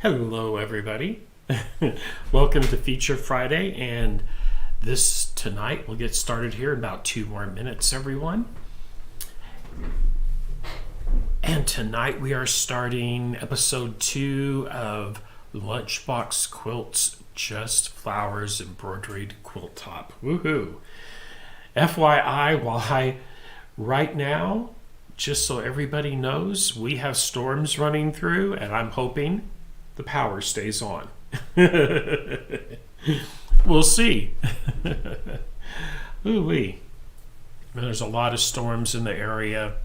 Hello, everybody. Welcome to Feature Friday, and this tonight we'll get started here in about 2 more minutes, everyone. And tonight we are starting episode 2 of Lunch Box Quilts, Just Flowers Embroidered Quilt Top. Woohoo! FYI, right now, just so everybody knows, we have storms running through, and I'm hoping the power stays on. We'll see. Ooh-wee. There's a lot of storms in the area,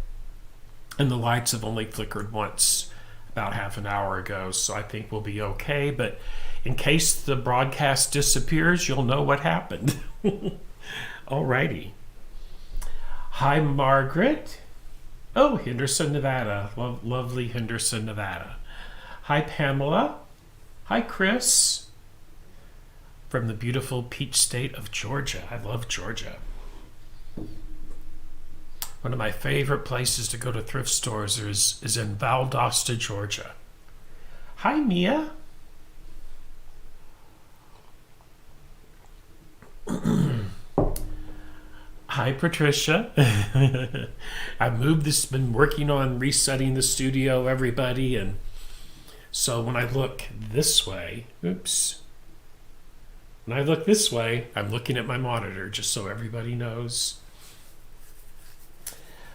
and the lights have only flickered once about half an hour ago, so I think we'll be okay. But in case the broadcast disappears, you'll know what happened. Alrighty. Hi, Margaret. Oh, Henderson, Nevada. Lovely Henderson, Nevada. Hi, Pamela. Hi, Chris. From the beautiful peach state of Georgia. I love Georgia. One of my favorite places to go to thrift stores is in Valdosta, Georgia. Hi, Mia. Hi, Patricia. Been working on resetting the studio, everybody, and so when I look this way, when I look this way, I'm looking at my monitor, just so everybody knows.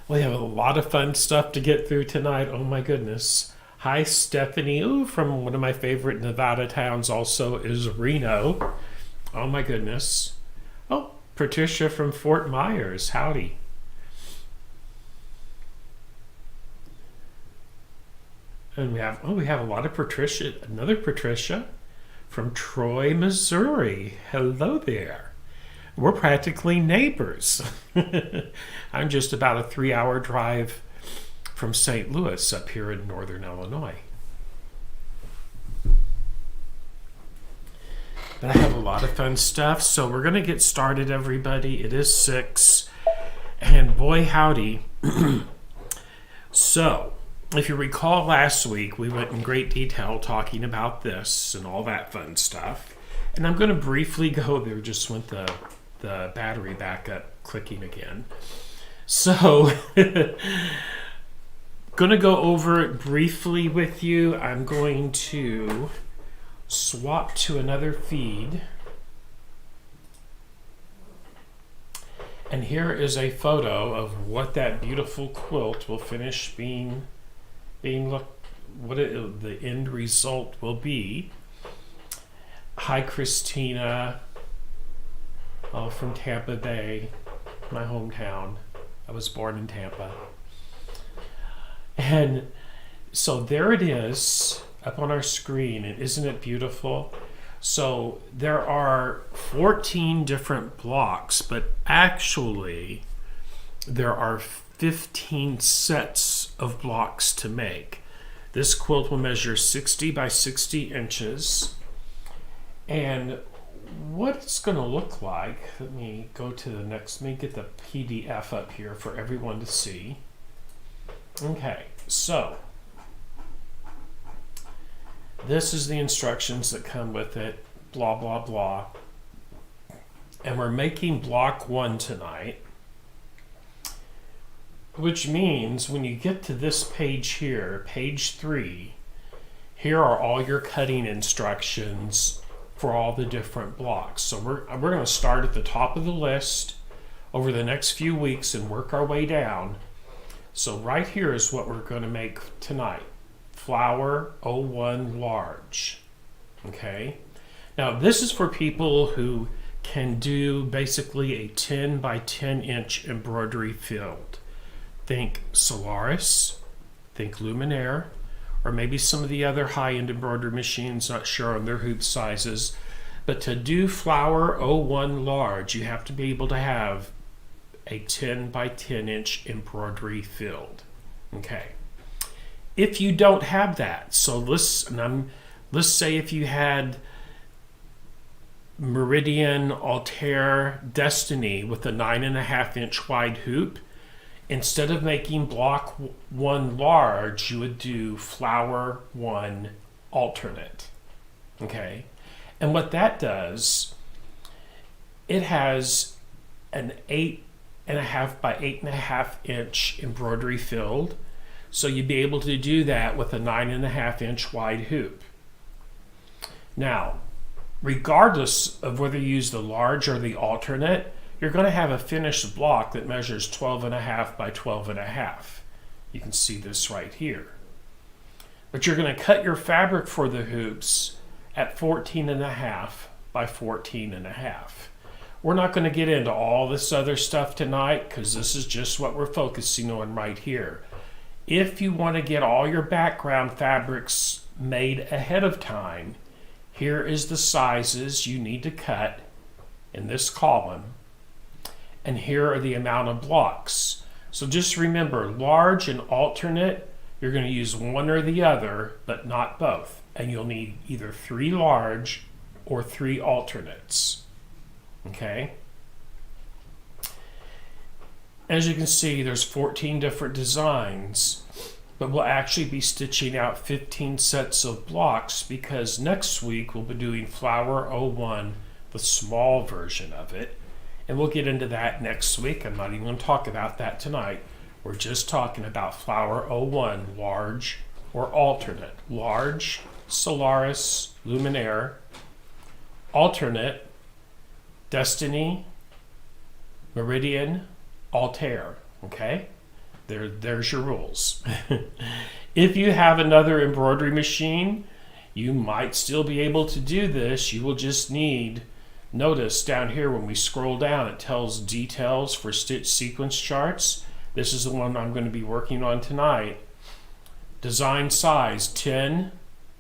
We have a lot of fun stuff to get through tonight. Oh my goodness. Hi, Stephanie. Ooh, from one of my favorite Nevada towns also is Reno. Oh my goodness. Oh, Patricia from Fort Myers. Howdy. And we have a lot of Patricia. Another Patricia from Troy, Missouri. Hello there. We're practically neighbors. I'm just about a 3-hour drive from St. Louis up here in northern Illinois. But I have a lot of fun stuff, so we're going to get started, everybody. It is 6, and boy howdy. So, if you recall last week, we went in great detail talking about this and all that fun stuff. And I'm going to briefly go there. Just went the battery back up clicking again. So, going to go over it briefly with you. I'm going to swap to another feed. And here is a photo of what that beautiful quilt will finish being the end result will be. Hi, Christina. From Tampa Bay, my hometown. I was born in Tampa. And so there it is up on our screen, and isn't it beautiful? So there are 14 different blocks, but actually there are 15 sets of blocks to make. This quilt will measure 60 by 60 inches. And what it's going to look like, let me go to the next, let me get the PDF up here for everyone to see. Okay, so this is the instructions that come with it, blah, blah, blah. And we're making block 1 tonight, which means when you get to this page here, page 3, here are all your cutting instructions for all the different blocks. So we're going to start at the top of the list over the next few weeks and work our way down. So right here is what we're going to make tonight. Flower 01 large. Okay. Now this is for people who can do basically a 10 by 10 inch embroidery field. Think Solaris, think Luminaire, or maybe some of the other high-end embroidery machines, not sure on their hoop sizes. But to do Flower 01 large, you have to be able to have a 10 by 10 inch embroidery field. Okay. If you don't have that, so let's say if you had Meridian, Altair, Destiny with a 9.5 inch wide hoop, instead of making block 1 large, you would do Flower 1 alternate. Okay, and what that does, it has an 8.5 by 8.5 inch embroidery field, so you'd be able to do that with a 9.5 inch wide hoop. Now, regardless of whether you use the large or the alternate, you're going to have a finished block that measures 12.5 by 12.5. You can see this right here. But you're going to cut your fabric for the hoops at 14.5 by 14.5. We're not going to get into all this other stuff tonight because this is just what we're focusing on right here. If you want to get all your background fabrics made ahead of time, here is the sizes you need to cut in this column, and here are the amount of blocks. So just remember, large and alternate, you're going to use one or the other, but not both. And you'll need either 3 large or 3 alternates. Okay? As you can see, there's 14 different designs, but we'll actually be stitching out 15 sets of blocks because next week we'll be doing Flower 01, the small version of it, and we'll get into that next week. I'm not even going to talk about that tonight. We're just talking about Flower 01, large or alternate. Large, Solaris, Luminaire. Alternate, Destiny, Meridian, Altair. Okay? There's your rules. If you have another embroidery machine, you might still be able to do this. You will just need, notice down here when we scroll down, it tells details for stitch sequence charts. This is the one I'm going to be working on tonight. Design size 10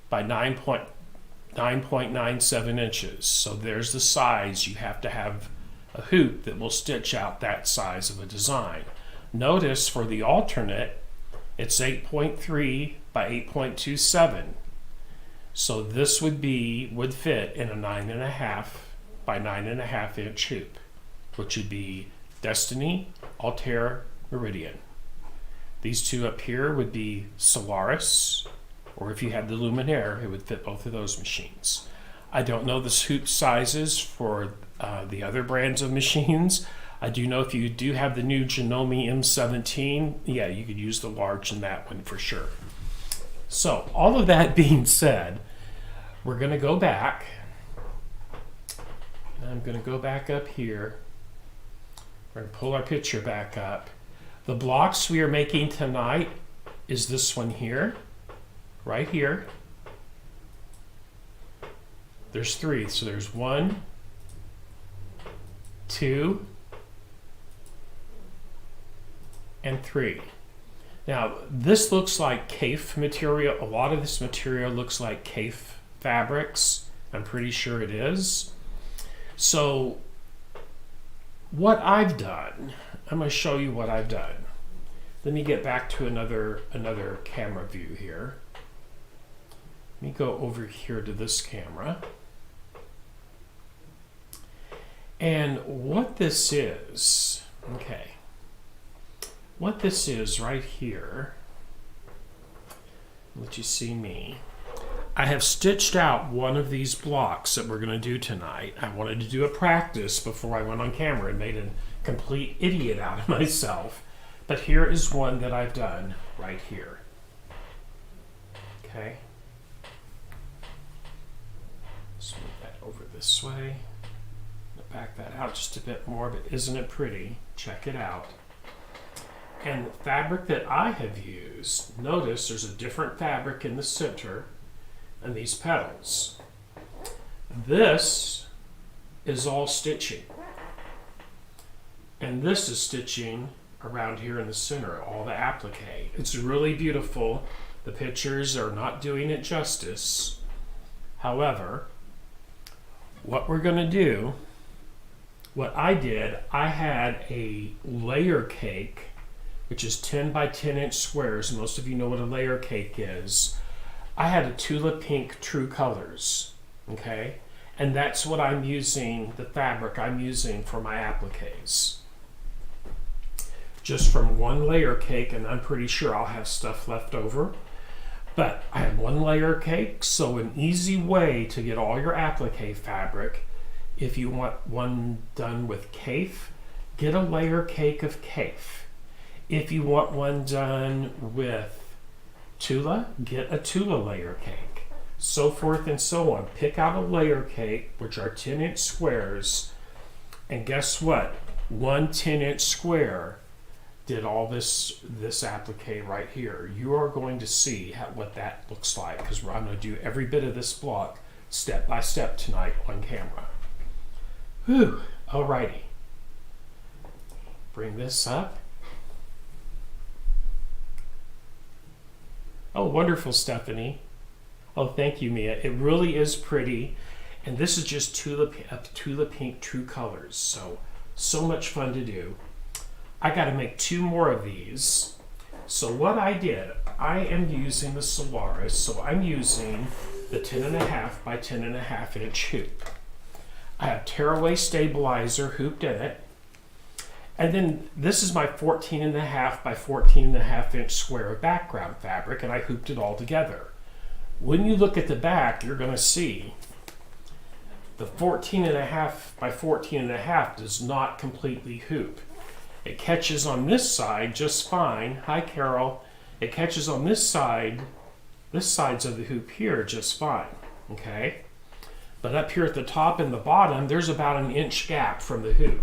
by 9.97 inches. So there's the size. You have to have a hoop that will stitch out that size of a design. Notice for the alternate, it's 8.3 by 8.27. So this would fit in a 9.5 by 9.5 inch hoop, which would be Destiny, Altair, Meridian. These two up here would be Solaris, or if you had the Luminaire, it would fit both of those machines. I don't know the hoop sizes for the other brands of machines. I do know if you do have the new Janome M17, yeah, you could use the large in that one for sure. So all of that being said, we're going to go back. I'm going to go back up here. We're going to pull our picture back up. The blocks we are making tonight is this one here, right here. There's 3, so there's 1, 2, and 3. Now this looks like KAF material. A lot of this material looks like KAF fabrics. I'm pretty sure it is. So what I've done, I'm going to show you what I've done. Let me get back to another camera view here. Let me go over here to this camera. And what this is, okay, what this is right here, let you see me. I have stitched out one of these blocks that we're going to do tonight. I wanted to do a practice before I went on camera and made a complete idiot out of myself. But here is one that I've done right here. Okay. Let's move that over this way. Back that out just a bit more, but isn't it pretty? Check it out. And the fabric that I have used, notice there's a different fabric in the center and these petals. This is all stitching. And this is stitching around here in the center, all the applique. It's really beautiful. The pictures are not doing it justice. However, what we're going to do, what I did, I had a layer cake, which is 10 by 10 inch squares. Most of you know what a layer cake is. I had a Tula Pink True Colors, okay? And that's what I'm using, the fabric I'm using for my appliques. Just from one layer cake, and I'm pretty sure I'll have stuff left over. But I have one layer cake, so an easy way to get all your applique fabric, if you want one done with kaif, get a layer cake of kaif. If you want one done with tula, get a tula layer cake. So forth and so on. Pick out a layer cake, which are 10-inch squares, and guess what? One 10-inch square did all this applique right here. You are going to see what that looks like, because I'm going to do every bit of this block step by step tonight on camera. Whew, alrighty. Bring this up. Oh, wonderful, Stephanie. Oh, thank you, Mia. It really is pretty. And this is just Tula Pink True Colors. So much fun to do. I got to make 2 more of these. So what I did, I am using the Solaris. So I'm using the 10.5 by 10.5 inch hoop. I have tearaway stabilizer hooped in it. And then this is my 14.5 by 14.5 inch square of background fabric, and I hooped it all together. When you look at the back, you're going to see the 14.5 by 14.5 does not completely hoop. It catches on this side just fine. Hi, Carol. It catches on this sides of the hoop here just fine. Okay? But up here at the top and the bottom, there's about an inch gap from the hoop.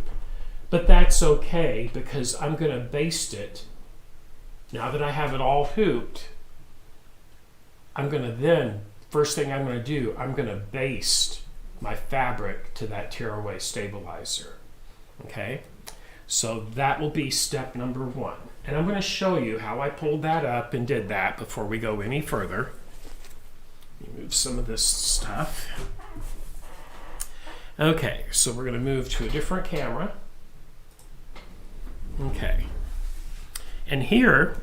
But that's okay, because I'm going to baste it. Now that I have it all hooped, I'm going to then, first thing I'm going to do, I'm going to baste my fabric to that tearaway stabilizer. Okay? So that will be step number 1. And I'm going to show you how I pulled that up and did that before we go any further. Let me move some of this stuff. Okay, so we're going to move to a different camera. Okay. And here,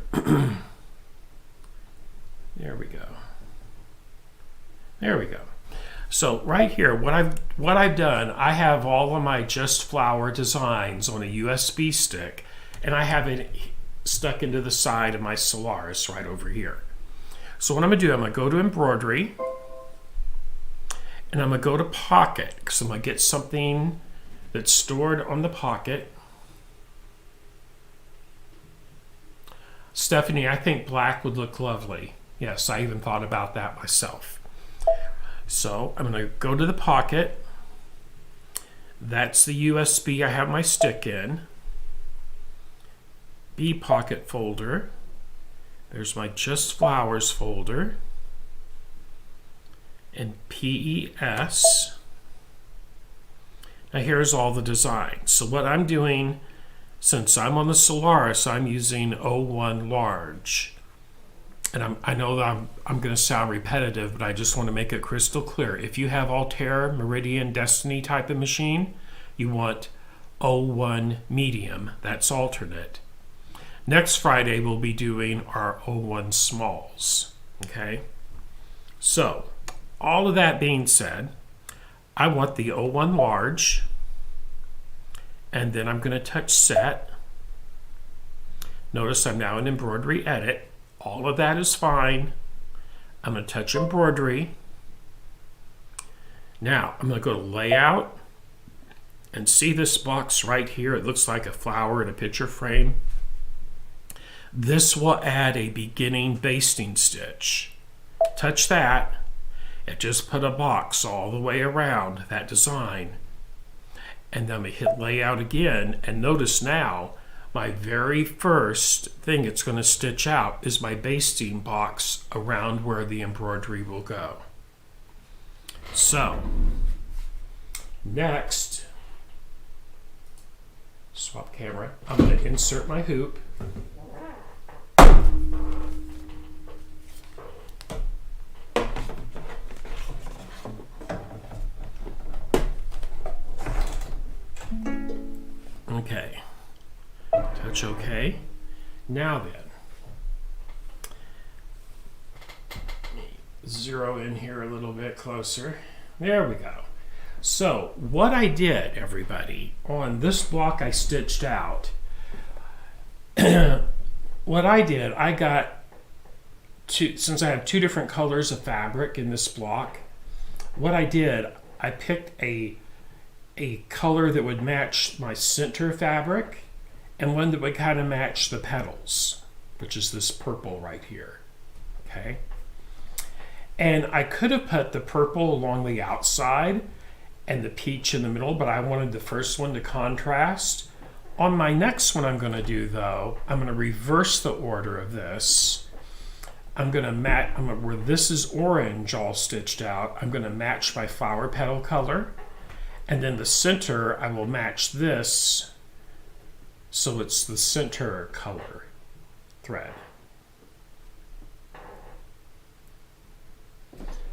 there we go. There we go. So right here, what I've done, I have all of my Just Flower designs on a USB stick, and I have it stuck into the side of my Solaris right over here. So what I'm going to do, I'm going to go to Embroidery, and I'm going to go to Pocket, because I'm going to get something that's stored on the pocket. Stephanie, I think black would look lovely. Yes, I even thought about that myself. So I'm going to go to the pocket. That's the USB I have my stick in. B pocket folder. There's my Just Flowers folder. And PES. Now here's all the designs. So what I'm doing, since I'm on the Solaris, I'm using 01 large. And I know that I'm going to sound repetitive, but I just want to make it crystal clear. If you have Altair, Meridian, Destiny type of machine, you want 01 medium. That's alternate. Next Friday, we'll be doing our 01 smalls. Okay? So, all of that being said, I want the 01 large, and then I'm going to touch set. Notice I'm now in Embroidery Edit. All of that is fine. I'm going to touch Embroidery. Now, I'm going to go to Layout and see this box right here. It looks like a flower in a picture frame. This will add a beginning basting stitch. Touch that. It just put a box all the way around that design. And then we hit Layout again, and notice now my very first thing it's going to stitch out is my basting box around where the embroidery will go. So, next, swap camera, I'm going to insert my hoop. Okay. Touch OK. Now then, let me zero in here a little bit closer. There we go. So what I did, everybody, on this block I stitched out, what I did, I got since I have two different colors of fabric in this block, what I did, I picked a color that would match my center fabric and one that would kind of match the petals, which is this purple right here. Okay. And I could have put the purple along the outside and the peach in the middle, but I wanted the first one to contrast. On my next one I'm going to do, though, I'm going to reverse the order of this. I'm going to where this is orange all stitched out, I'm going to match my flower petal color. And then the center, I will match this so it's the center color thread.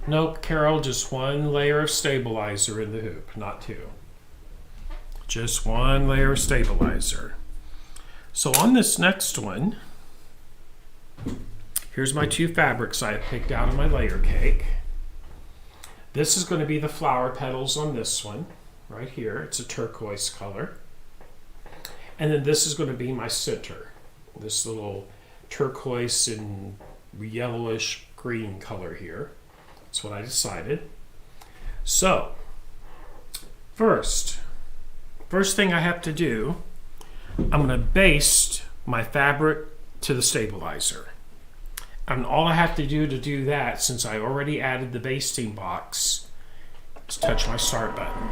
Nope, Carol, just one layer of stabilizer in the hoop, not two. Just one layer of stabilizer. So on this next one, here's my two fabrics I picked out of my layer cake. This is going to be the flower petals on this one, right here. It's a turquoise color. And then this is going to be my center, this little turquoise and yellowish green color here. That's what I decided. So, first thing I have to do, I'm going to baste my fabric to the stabilizer. And all I have to do that, since I already added the basting box, is touch my start button.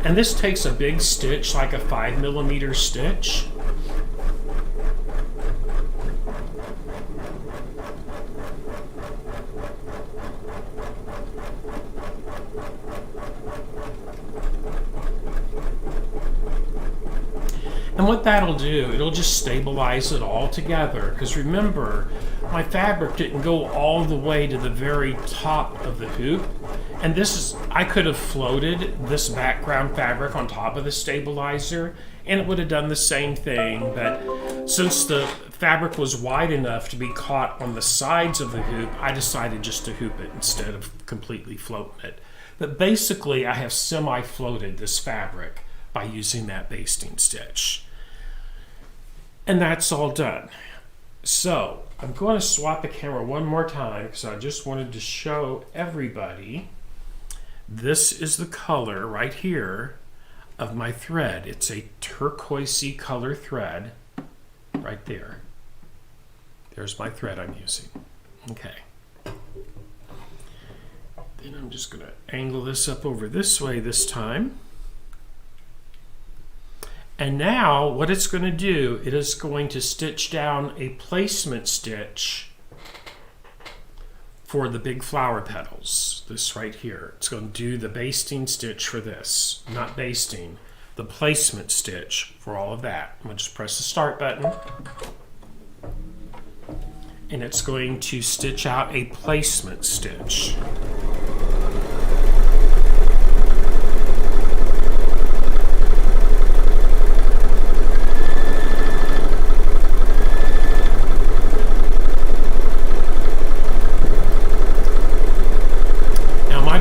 And this takes a big stitch, like a 5mm stitch. And what that'll do, it'll just stabilize it all together. Because remember, my fabric didn't go all the way to the very top of the hoop. And I could have floated this background fabric on top of the stabilizer and it would have done the same thing. But since the fabric was wide enough to be caught on the sides of the hoop, I decided just to hoop it instead of completely floating it. But basically, I have semi-floated this fabric by using that basting stitch. And that's all done. So I'm going to swap the camera one more time because I just wanted to show everybody. This is the color right here of my thread. It's a turquoisey color thread right there. There's my thread I'm using. Okay. Then I'm just going to angle this up over this way this time. And now what it's going to do, it is going to stitch down a placement stitch for the big flower petals. This right here. It's going to do the basting stitch for this. Not basting, the placement stitch for all of that. I'm going to just press the start button. And it's going to stitch out a placement stitch.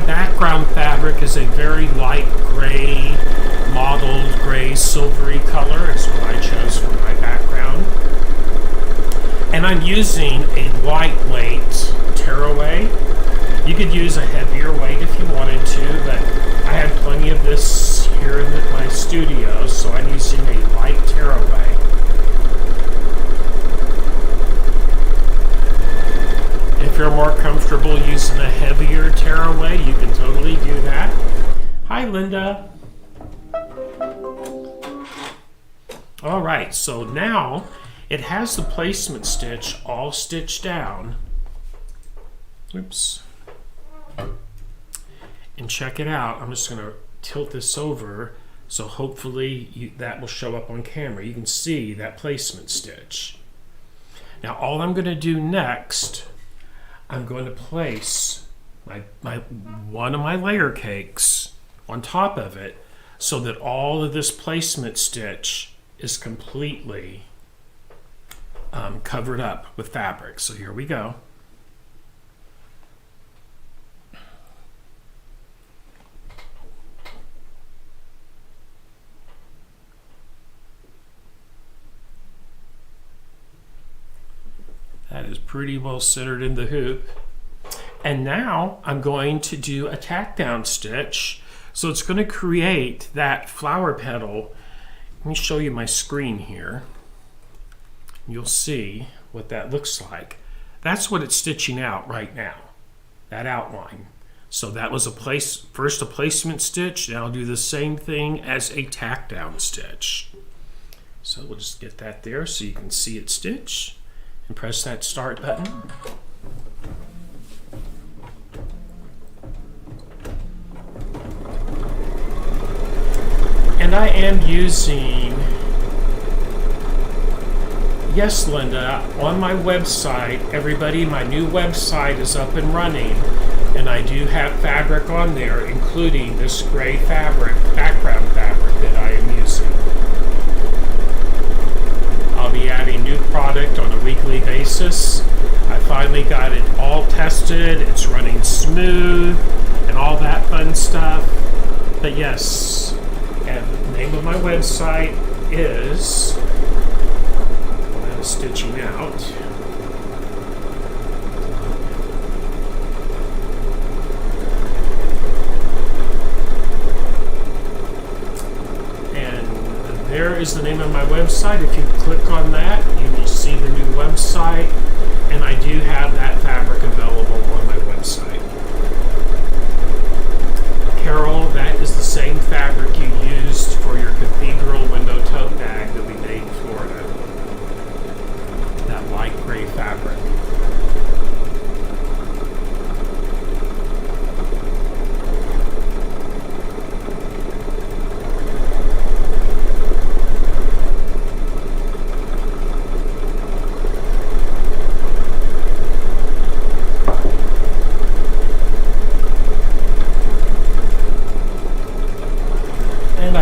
Background fabric is a very light gray, mottled gray, silvery color. It's what I chose for my background. And I'm using a lightweight tearaway. You could use a heavier weight if you wanted to, but I had plenty of this here in my studio, so I'm using a light tearaway. If you're more comfortable using a heavier tearaway, you can totally do that. Hi, Linda. All right, so now it has the placement stitch all stitched down. Oops. And check it out. I'm just going to tilt this over so hopefully that will show up on camera. You can see that placement stitch. Now all I'm going to do next, I'm going to place one of my layer cakes on top of it so that all of this placement stitch is completely covered up with fabric. So here we go. That is pretty well centered in the hoop. And now I'm going to do a tack down stitch. So it's going to create that flower petal. Let me show you my screen here. You'll see what that looks like. That's what it's stitching out right now, that outline. So that was first a placement stitch. Now I'll do the same thing as a tack down stitch. So we'll just get that there so you can see it stitch and press that start button. And I am using, yes, Linda, on my website, everybody, my new website is up and running, and I do have fabric on there, including this gray fabric, background fabric that I am using. I'll be adding new product on a weekly basis. I finally got it all tested, it's running smooth, and all that fun stuff. But yes, and the name of my website is, I'm stitching out. And there is the name of my website. If you click on that, you will see the new website. And I do have that fabric available on my website. Carol, that is the same fabric you used for your cathedral window tote bag that we made in Florida. That light gray fabric.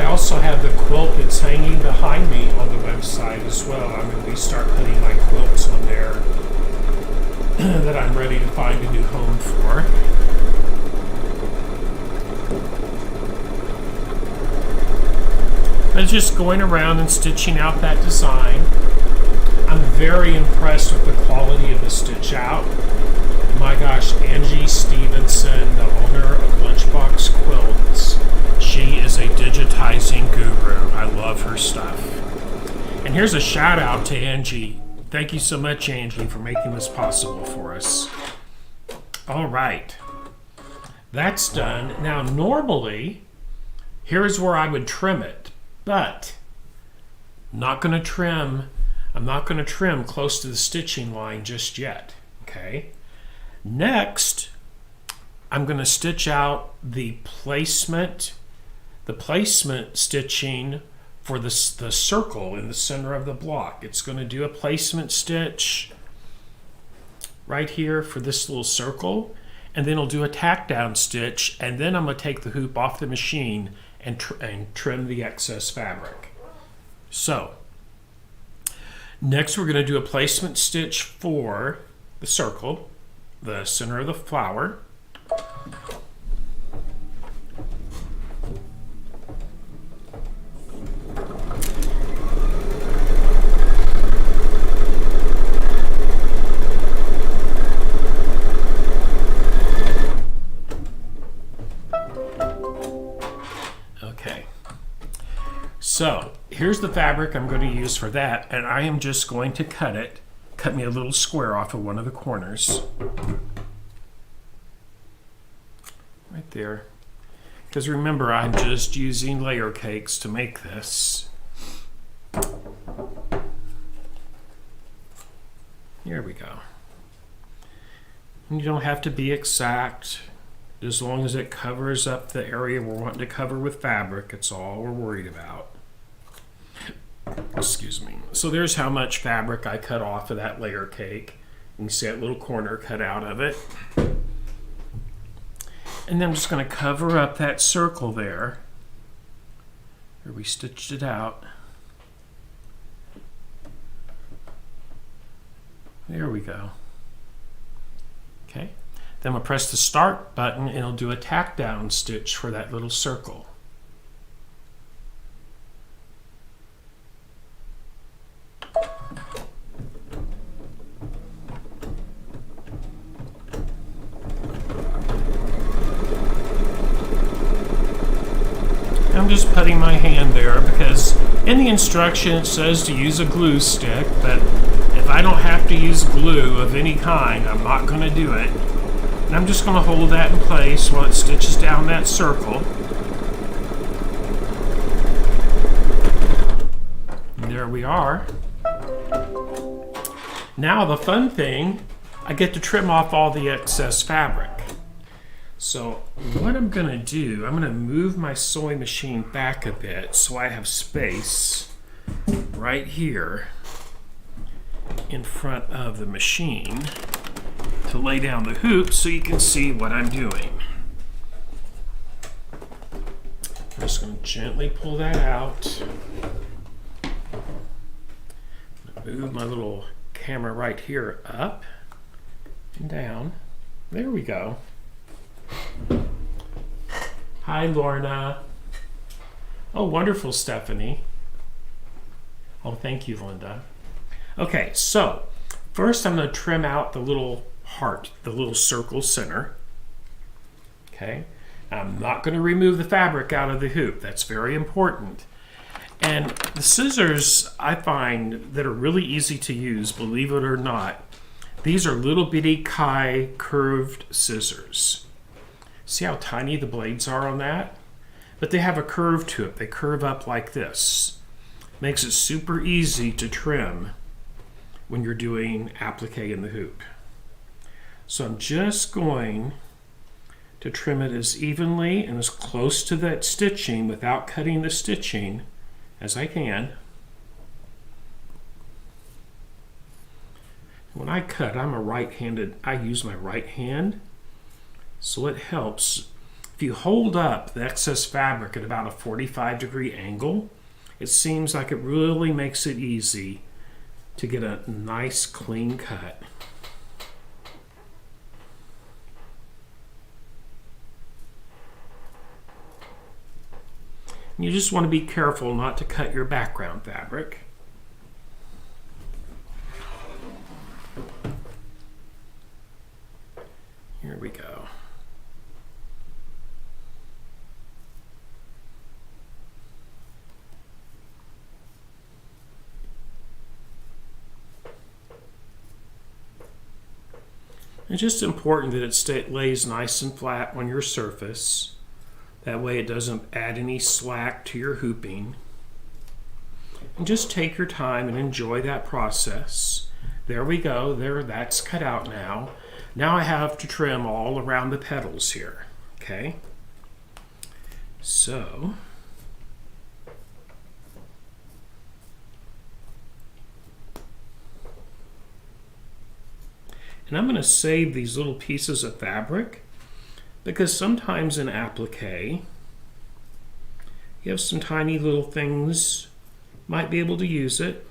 Also have the quilt that's hanging behind me on the website as well. I'm going to start putting my quilts on there that I'm ready to find a new home for. I'm just going around and stitching out that design. I'm very impressed with the quality of the stitch out. My gosh, Angie Stevenson, the owner of Lunch Box Quilts, she is a digitizing guru. I love her stuff. And here's a shout out to Angie. Thank you so much, Angie, for making this possible for us. All right. That's done. Now, normally, here's where I would trim it, but I'm not going to trim close to the stitching line just yet. Okay. Next, I'm going to stitch out the placement stitching for the circle in the center of the block. It's going to do a placement stitch right here for this little circle, and then it'll do a tack down stitch, and then I'm going to take the hoop off the machine and trim the excess fabric. So next we're going to do a placement stitch for the circle, the center of the flower. Okay, so here's the fabric I'm going to use for that, and I am just going to cut me a little square off of one of the corners. Right there. Because remember, I'm just using layer cakes to make this. Here we go. And you don't have to be exact. As long as it covers up the area we're wanting to cover with fabric, it's all we're worried about. Excuse me. So there's how much fabric I cut off of that layer cake. You can see that little corner cut out of it. And then I'm just going to cover up that circle there where we stitched it out. There we go. Okay. Then we'll press the start button and it'll do a tack down stitch for that little circle. I'm just putting my hand there because in the instruction it says to use a glue stick, but if I don't have to use glue of any kind, I'm not going to do it. And I'm just going to hold that in place while it stitches down that circle. And there we are. Now the fun thing, I get to trim off all the excess fabric. So what I'm going to do, I'm going to move my sewing machine back a bit so I have space right here in front of the machine to lay down the hoop so you can see what I'm doing. I'm just going to gently pull that out. Move my little camera right here up and down. There we go. Hi, Lorna. Oh, wonderful, Stephanie. Oh, thank you, Linda. Okay, so first I'm going to trim out the little heart, the little circle center. Okay, I'm not going to remove the fabric out of the hoop. That's very important. And the scissors I find that are really easy to use, believe it or not, these are little bitty Kai curved scissors. See how tiny the blades are on that? But they have a curve to it. They curve up like this. Makes it super easy to trim when you're doing applique in the hoop. So I'm just going to trim it as evenly and as close to that stitching without cutting the stitching as I can. When I cut, I'm a right-handed, I use my right hand, so it helps. If you hold up the excess fabric at about a 45-degree angle, it seems like it really makes it easy to get a nice clean cut. You just want to be careful not to cut your background fabric. Here we go. It's just important that it lays nice and flat on your surface. That way it doesn't add any slack to your hooping. And just take your time and enjoy that process. There we go. There, that's cut out now. Now I have to trim all around the petals here. Okay? So and I'm going to save these little pieces of fabric because sometimes in applique you have some tiny little things, might be able to use it.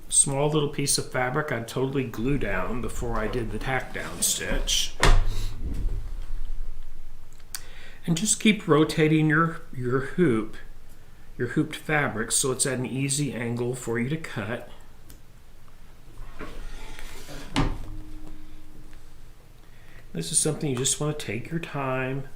Small little piece of fabric I'd totally glue down before I did the tack down stitch. And just keep rotating your hooped fabric so it's at an easy angle for you to cut. This is something you just want to take your time.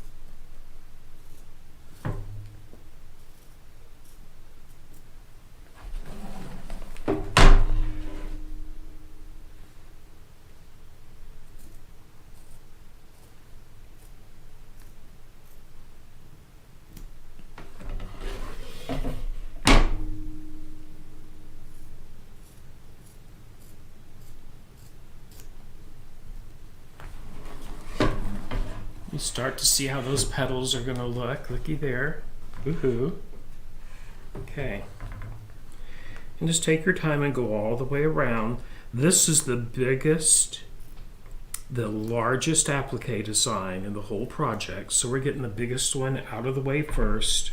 You start to see how those petals are going to look. Looky there. Woohoo. Okay. And just take your time and go all the way around. This is the biggest, the largest applique design in the whole project. So we're getting the biggest one out of the way first.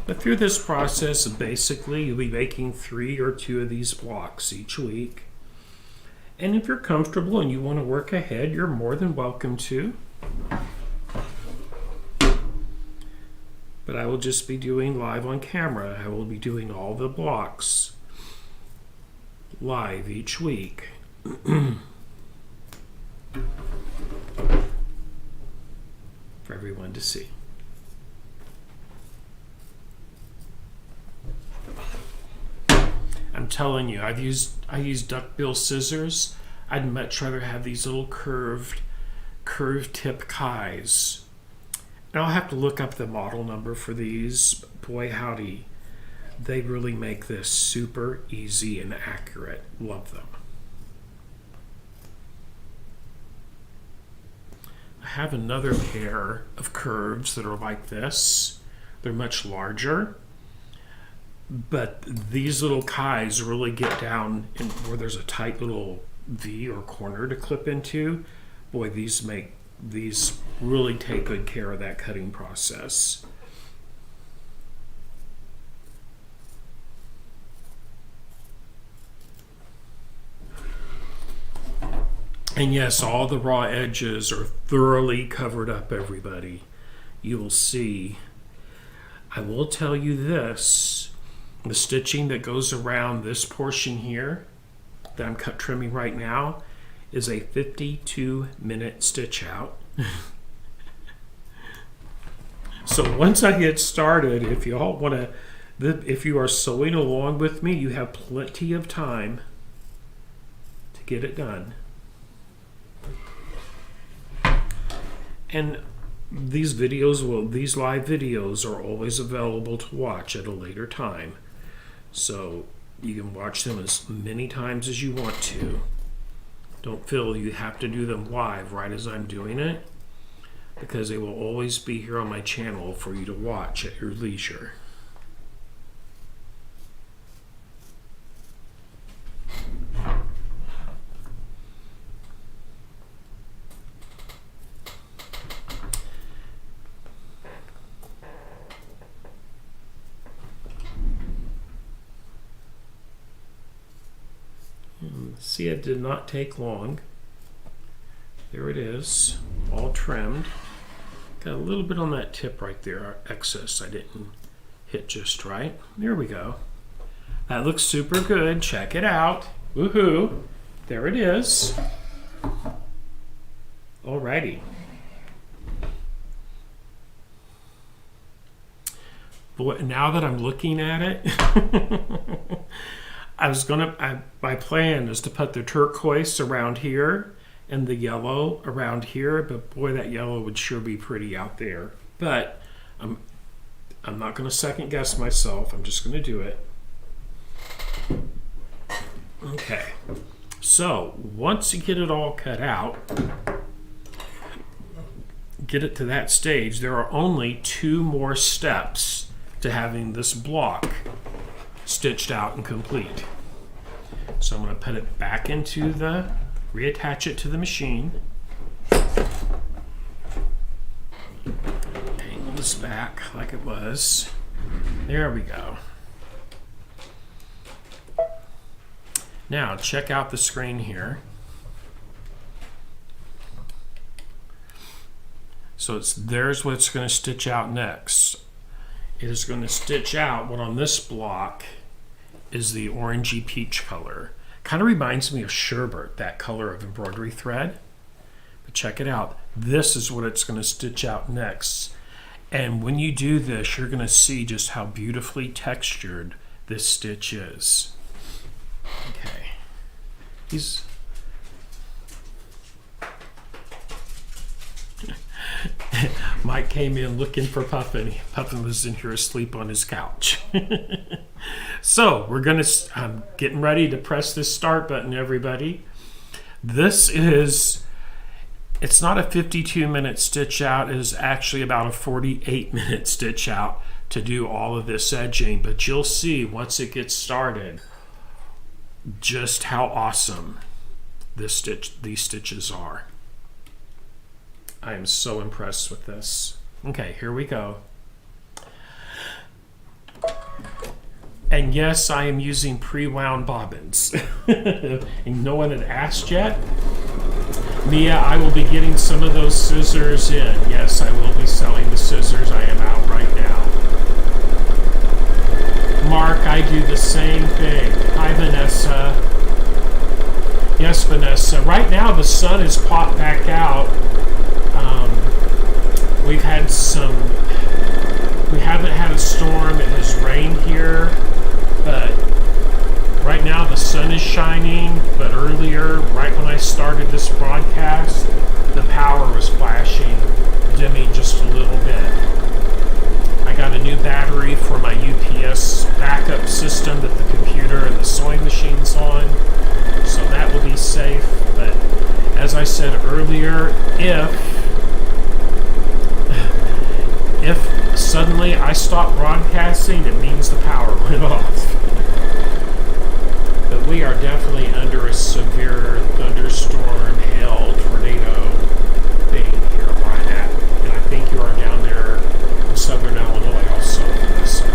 But through this process, basically, you'll be making 3 or 2 of these blocks each week. And if you're comfortable and you want to work ahead, you're more than welcome to. But I will just be doing live on camera. I will be doing all the blocks live each week. For everyone to see. I'm telling you, I use duckbill scissors. I'd much rather have these little curved tip Kais. And I'll have to look up the model number for these. Boy howdy, they really make this super easy and accurate. Love them. I have another pair of curves that are like this. They're much larger. But these little Kais really get down in where there's a tight little V or corner to clip into. Boy, these really take good care of that cutting process. And yes, all the raw edges are thoroughly covered up, everybody. You will see. I will tell you this. The stitching that goes around this portion here that I'm trimming right now is a 52-minute stitch out. So once I get started, if you all want to, if you are sewing along with me, you have plenty of time to get it done. And these live videos are always available to watch at a later time. So you can watch them as many times as you want to. Don't feel you have to do them live right as I'm doing it, because they will always be here on my channel for you to watch at your leisure. See, it did not take long. There it is, all trimmed. Got a little bit on that tip right there, excess I didn't hit just right. There we go. That looks super good. Check it out. Woohoo! There it is. Alrighty. Boy, now that I'm looking at it, my plan is to put the turquoise around here and the yellow around here, but boy, that yellow would sure be pretty out there. But I'm not going to second guess myself. I'm just going to do it. Okay. So once you get it all cut out, get it to that stage, there are only 2 more steps to having this block stitched out and complete. So I'm going to put it back into reattach it to the machine. Angle this back like it was. There we go. Now check out the screen here. So there's what it's going to stitch out next. It is going to stitch out what on this block is the orangey peach color. Kind of reminds me of sherbet, that color of embroidery thread. But check it out. This is what it's going to stitch out next. And when you do this, you're going to see just how beautifully textured this stitch is. Okay. Mike came in looking for Puffin. Puffin was in here asleep on his couch. So I'm getting ready to press this start button, everybody. It's not a 52-minute stitch out. It is actually about a 48-minute stitch out to do all of this edging. But you'll see once it gets started just how awesome these stitches are. I am so impressed with this. Okay, here we go. And yes, I am using pre-wound bobbins. And no one had asked yet. Mia, I will be getting some of those scissors in. Yes, I will be selling the scissors. I am out right now. Mark, I do the same thing. Hi, Vanessa. Yes, Vanessa. Right now, the sun has popped back out. We've had we haven't had a storm. It has rained here, but right now the sun is shining. But earlier, right when I started this broadcast, the power was flashing, dimming just a little bit. I got a new battery for my UPS backup system that the computer and the sewing machine's on, so that will be safe. But as I said earlier, if suddenly I stop broadcasting, it means the power went off. But we are definitely under a severe thunderstorm, hail, tornado thing here where I'm at. And I think you are down there in southern Illinois also, Vanessa.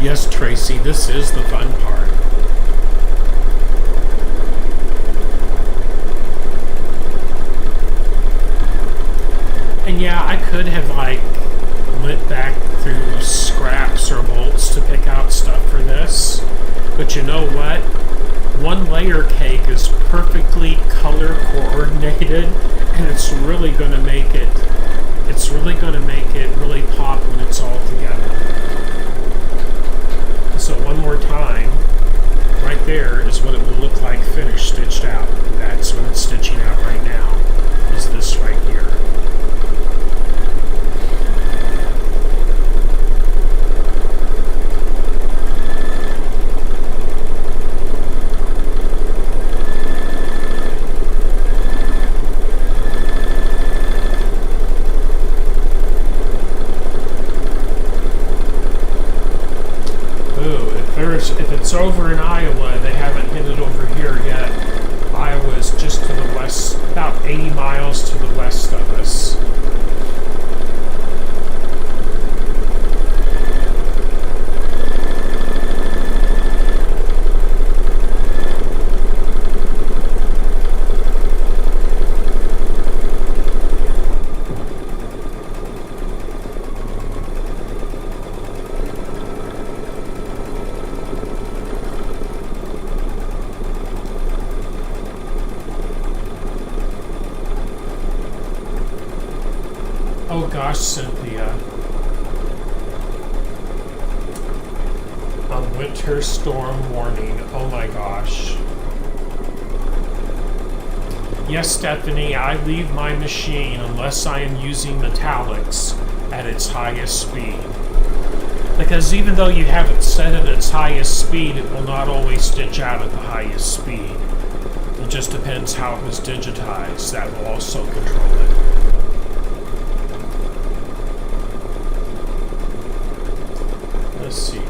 Yes, Tracy, this is the fun part. And yeah, I could have went back through scraps or bolts to pick out stuff for this. But you know what? One layer cake is perfectly color coordinated, and it's really going to make it really pop when it's all together. So one more time, right there is what it will look like finished, stitched out. That's what it's stitching out right now, is this right here. If it's over in Iowa, they haven't hit it over here yet. Iowa's just to the west, about 80 miles to the west of us. Oh gosh, Cynthia. A winter storm warning. Oh my gosh. Yes, Stephanie, I leave my machine unless I am using metallics at its highest speed. Because even though you have it set at its highest speed, it will not always stitch out at the highest speed. It just depends how it was digitized. That will also control it. Let's see here.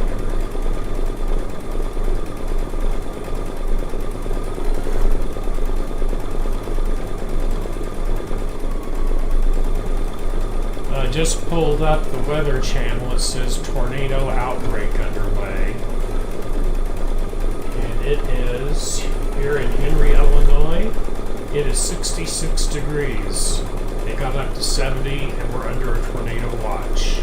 Just pulled up the weather channel. It says tornado outbreak underway. And it is here in Henry, Illinois. It is 66 degrees. It got up to 70 and we're under a tornado watch.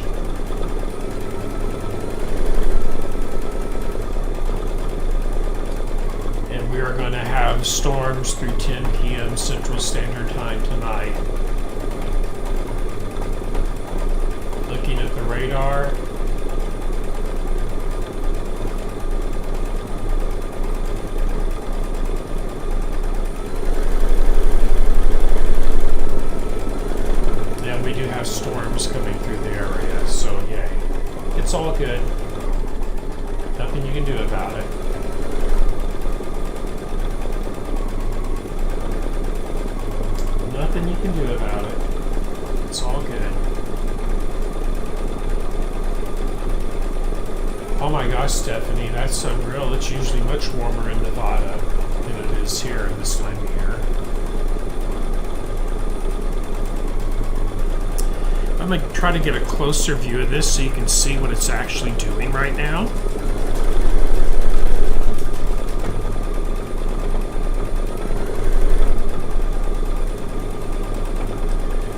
And we are going to have storms through 10 p.m. Central Standard Time tonight. Looking at the radar. Yeah, we do have storms coming through the area, so yay. It's all good. Nothing you can do about it. Nothing you can do about it. It's all good. Oh my gosh, Stephanie, that's unreal. It's usually much warmer in Nevada than it is here this time of year. I'm going to try to get a closer view of this so you can see what it's actually doing right now.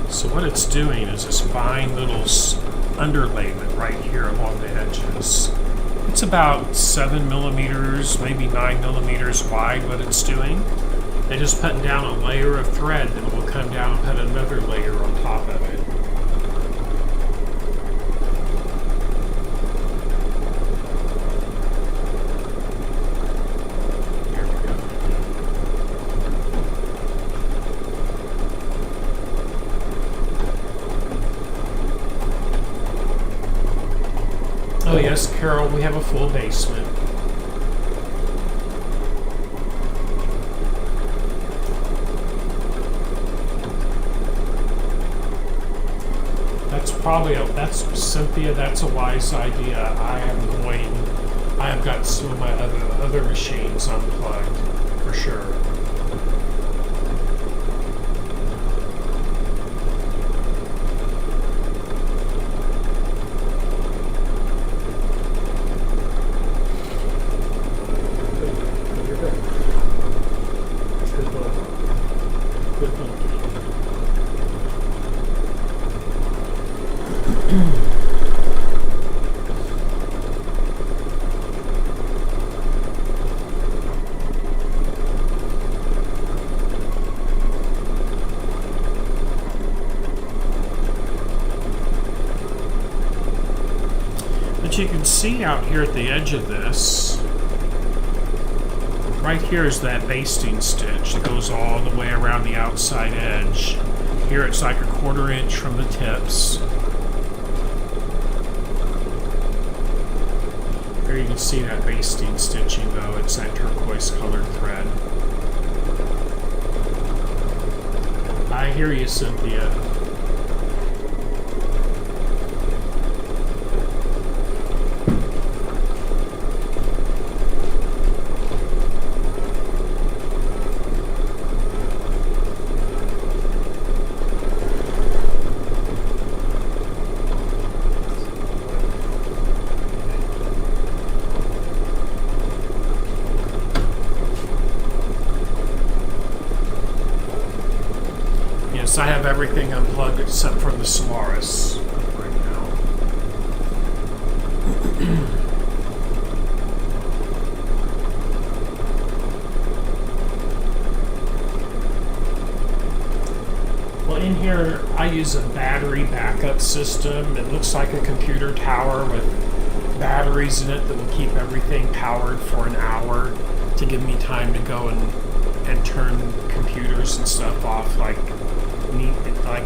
So what it's doing is it's buying little underlayment right here along the edges. It's about 7 millimeters, maybe 9 millimeters wide what it's doing. They're just putting down a layer of thread, then it will come down and put another layer on top of it. Oh yes, Carol, we have a full basement. That's Cynthia, that's a wise idea. I have got some of my other machines unplugged, for sure. But you can see out here at the edge of this, right here is that basting stitch that goes all the way around the outside edge. Here it's like a 1/4 inch from the tips. Here you can see that basting stitching though, it's that turquoise colored thread. I hear you, Cynthia. I have everything unplugged except for the Solaris right now. Well, in here I use a battery backup system. It looks like a computer tower with batteries in it that will keep everything powered for an hour to give me time to go and turn computers and stuff off like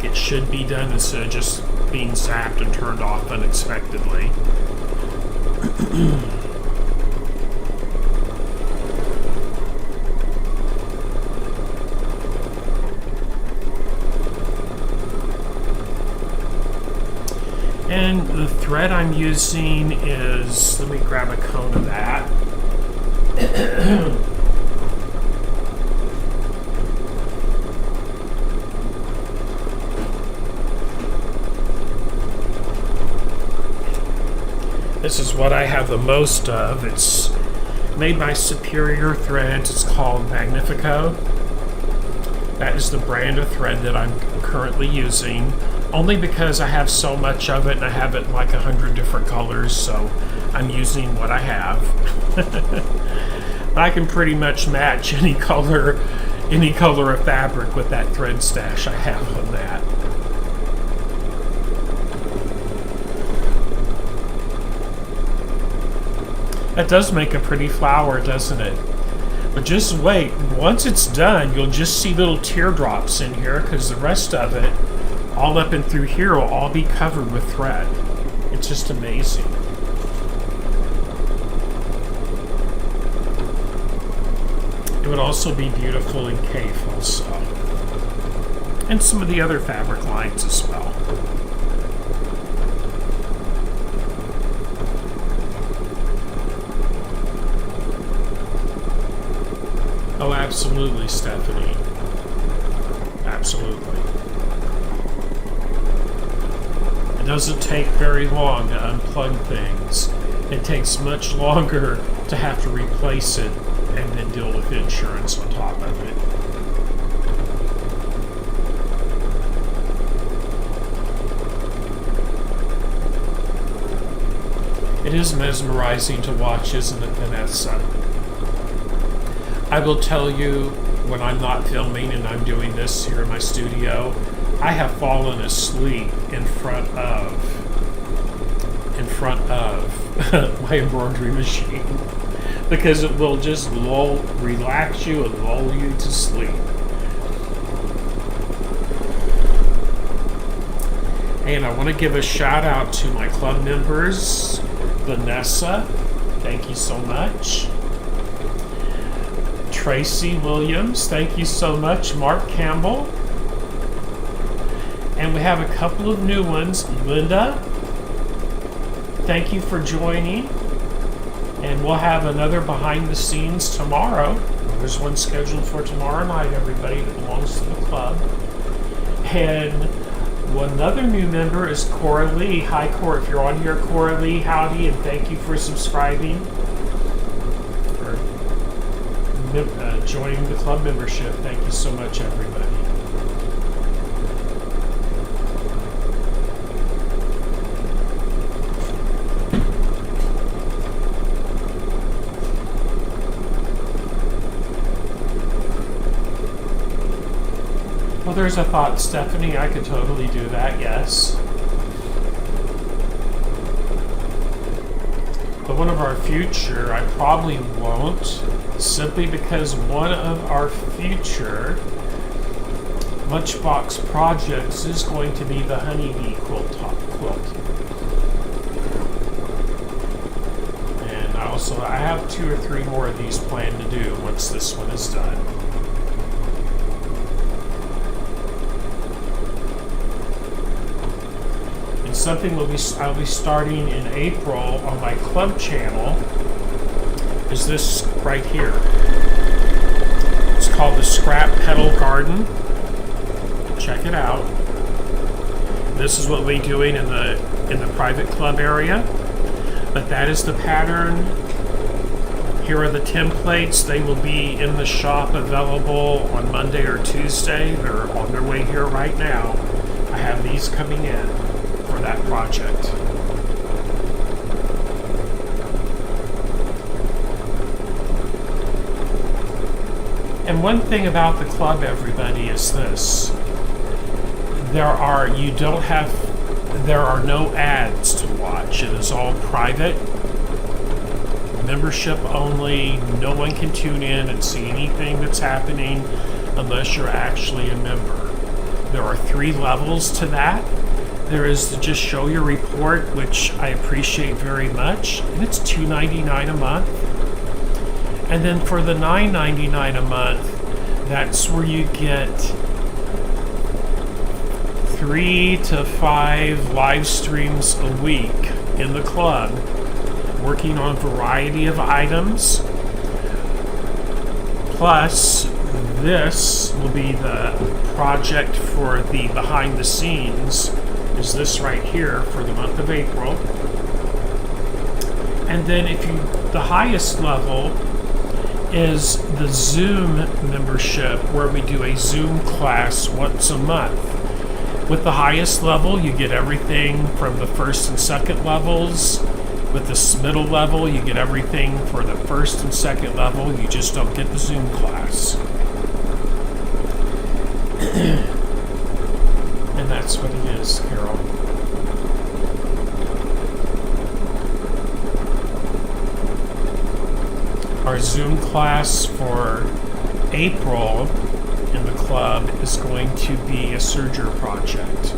it should be done instead of just being zapped and turned off unexpectedly. And the thread I'm using is, let me grab a cone of that. This is what I have the most of. It's made by Superior Threads. It's called Magnifico. That is the brand of thread that I'm currently using, only because I have so much of it and I have it in like 100 different colors, so I'm using what I have. I can pretty much match any color of fabric with that thread stash I have on that. That does make a pretty flower, doesn't it? But just wait. Once it's done, you'll just see little teardrops in here because the rest of it, all up and through here, will all be covered with thread. It's just amazing. It would also be beautiful in Cafe also. And some of the other fabric lines as well. Oh, absolutely, Stephanie. Absolutely. doesn't take very long to unplug things. It takes much longer to have to replace it and then deal with insurance on top of it. It is mesmerizing to watch, isn't it, Vanessa? I will tell you, when I'm not filming and I'm doing this here in my studio, I have fallen asleep in front of my embroidery machine because it will just relax you and lull you to sleep. And I want to give a shout out to my club members. Vanessa, thank you so much. Tracy Williams, thank you so much. Mark Campbell. And we have a couple of new ones. Linda, thank you for joining. And we'll have another behind the scenes tomorrow. There's one scheduled for tomorrow night, everybody, that belongs to the club. And one other new member is Cora Lee. Hi, Cora. If you're on here, Cora Lee, howdy, and thank you for subscribing, for joining the club membership. Thank you so much, everybody. Well, there's a thought, Stephanie. I could totally do that, yes. But one of our future, I probably won't, simply because one of our future Lunch Box projects is going to be the honeybee quilt. And I have 2 or 3 more of these planned to do once this one is done. Something I'll be starting in April on my club channel is this right here. It's called the Scrap Petal Garden. Check it out. This is what we're doing in the private club area. But that is the pattern. Here are the templates. They will be in the shop available on Monday or Tuesday. They're on their way here right now. I have these coming in for that project. And one thing about the club, everybody, is this. There are no ads to watch. It is all private, membership only. No one can tune in and see anything that's happening unless you're actually a member. There are 3 levels to that. There is the just show your report, which I appreciate very much, and it's $2.99 a month. And then for the $9.99 a month, that's where you get 3 to 5 live streams a week in the club, working on a variety of items. Plus, this will be the project for the behind the scenes, is this right here for the month of April. And then the highest level is the Zoom membership, where we do a Zoom class once a month. With the highest level, you get everything from the first and second levels. With this middle level, you get everything for the first and second level. You just don't get the Zoom class. And that's what it is, Carol. Our Zoom class for April in the club is going to be a serger project.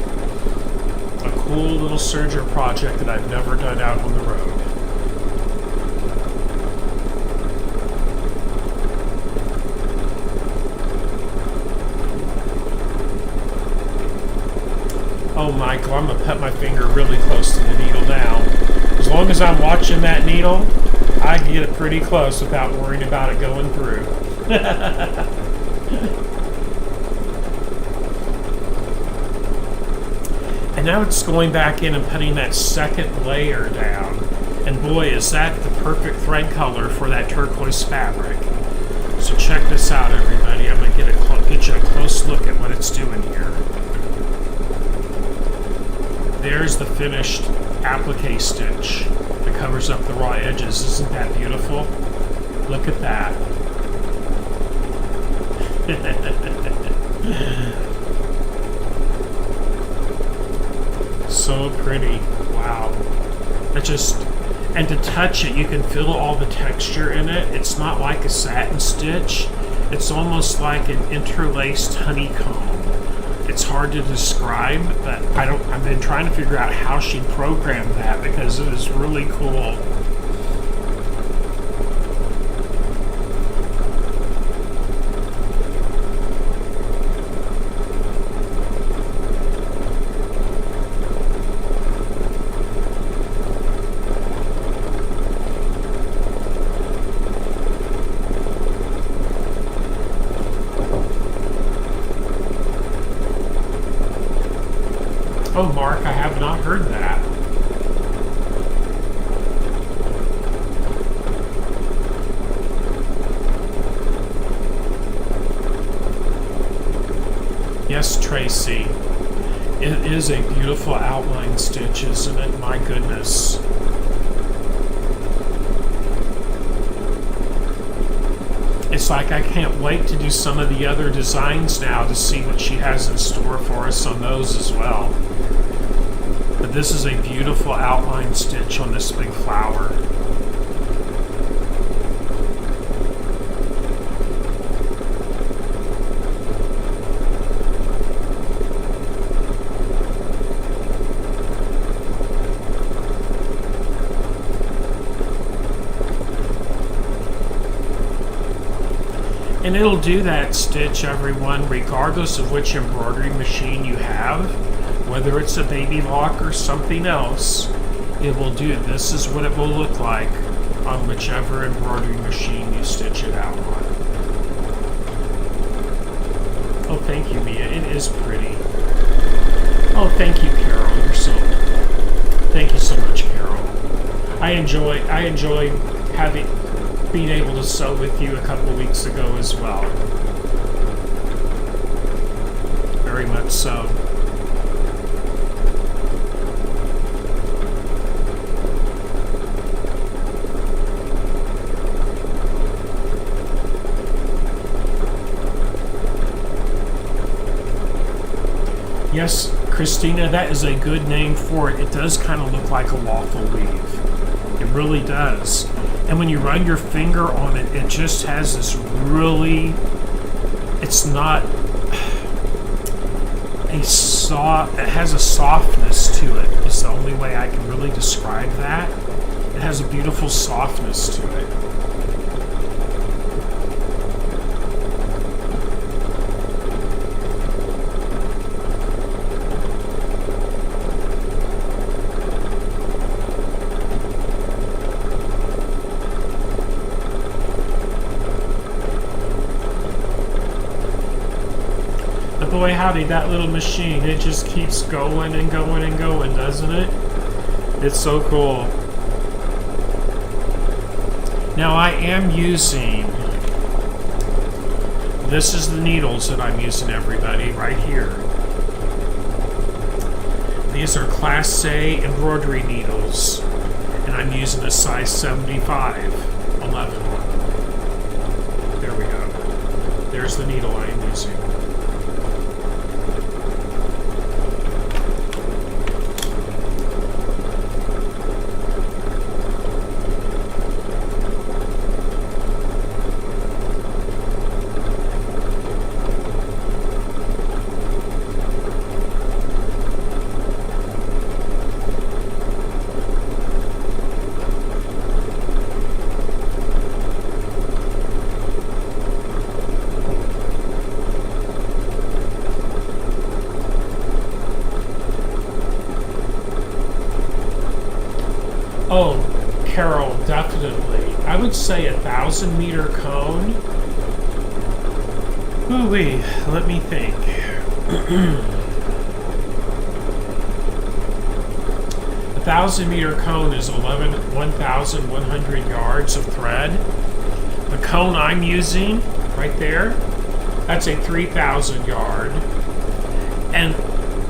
A cool little serger project that I've never done out on the road. Oh, Michael, I'm going to put my finger really close to the needle now. As long as I'm watching that needle, I can get it pretty close without worrying about it going through. And now it's going back in and putting that second layer down. And boy, is that the perfect thread color for that turquoise fabric. So check this out, everybody. I'm going to get you a close look at what it's doing here. There's the finished applique stitch that covers up the raw edges. Isn't that beautiful? Look at that. So pretty. Wow. And to touch it, you can feel all the texture in it. It's not like a satin stitch. It's almost like an interlaced honeycomb. It's hard to describe, but I've been trying to figure out how she programmed that because it is really cool. Oh, Mark, I have not heard that. Yes, Tracy. It is a beautiful outline stitch, isn't it? My goodness. It's like I can't wait to do some of the other designs now to see what she has in store for us on those as well. But this is a beautiful outline stitch on this big flower. And it'll do that stitch, everyone, regardless of which embroidery machine you have. Whether it's a baby lock or something else, it will do. This is what it will look like on whichever embroidery machine you stitch it out on. Oh, thank you, Mia. It is pretty. Oh, thank you, Carol. Thank you so much, Carol. I enjoy being able to sew with you a couple weeks ago as well. Very much so. Yes, Christina, that is a good name for it. It does kind of look like a waffle weave. It really does. And when you run your finger on it, it just has this really, it's not a soft, it has a softness to it. It's the only way I can really describe that. It has a beautiful softness to it. Boy, howdy, that little machine, it just keeps going and going and going, doesn't it? It's so cool. Now I am using, this is the needles that I'm using, everybody, right here. These are Class A embroidery needles, and I'm using a size 75, 11 one. There we go. There's the needle I am using. Oh, Carol, definitely. I would say 1,000-meter cone. Ooh-wee, let me think. 1,000-meter cone is 1,100 yards of thread. The cone I'm using right there, that's a 3,000 yard. And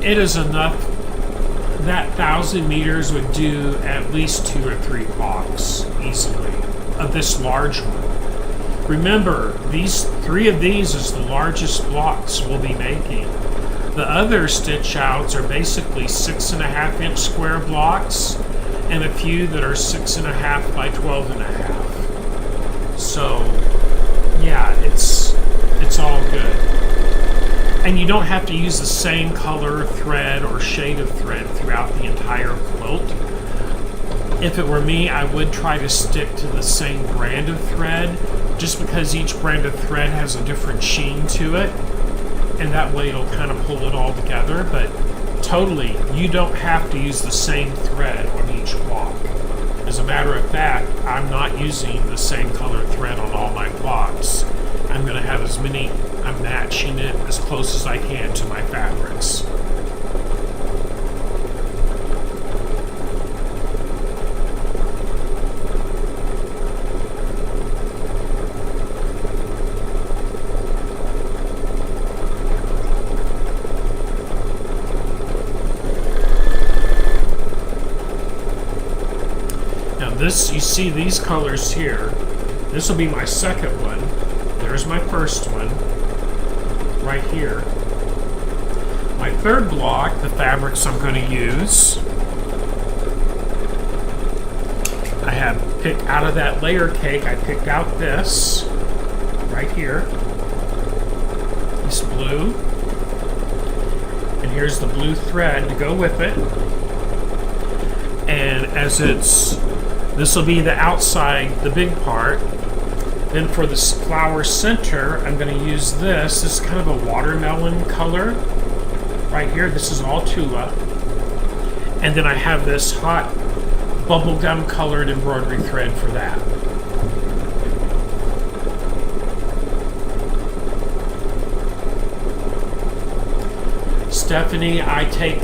it is enough, that 1,000 meters would do at least 2 or 3 blocks easily of this large one. Remember, these 3 of these is the largest blocks we'll be making. The other stitch outs are basically 6.5-inch square blocks and a few that are 6.5 by 12.5. So yeah, it's all good. And you don't have to use the same color thread or shade of thread throughout the entire quilt. If it were me, I would try to stick to the same brand of thread, just because each brand of thread has a different sheen to it, and that way it'll kind of pull it all together. But totally, you don't have to use the same thread on each block. As a matter of fact, I'm not using the same color thread on all my blocks. I'm going to have I'm matching it as close as I can to my fabrics. You see these colors here. This will be my second one. There's my first one, right here. My third block, the fabrics I'm going to use, I have picked out of that layer cake. I picked out this, right here, this blue, and here's the blue thread to go with it. And this will be the outside, the big part. Then for the flower center, I'm going to use this. This is kind of a watermelon color right here. This is all Tula. And then I have this hot bubblegum colored embroidery thread for that. Stephanie, I take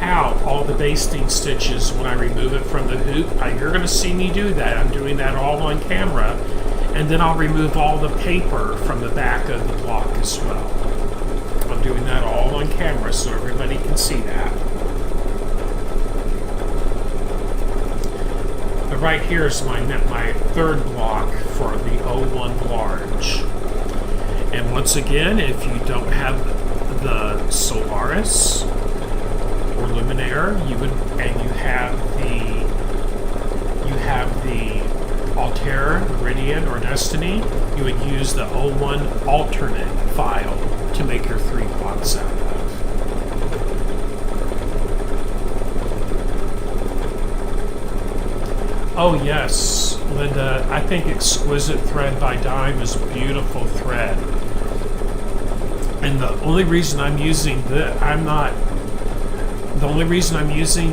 out all the basting stitches when I remove it from the hoop. You're going to see me do that. I'm doing that all on camera. And then I'll remove all the paper from the back of the block as well. I'm doing that all on camera so everybody can see that. But right here is my third block for the 01 large. And once again, if you don't have the Solaris or Luminaire, you have the Altair, Meridian, or Destiny, you would use the 01 alternate file to make your 3 blocks out of. Oh yes, Linda, I think Exquisite Thread by Dime is a beautiful thread. And the only reason I'm using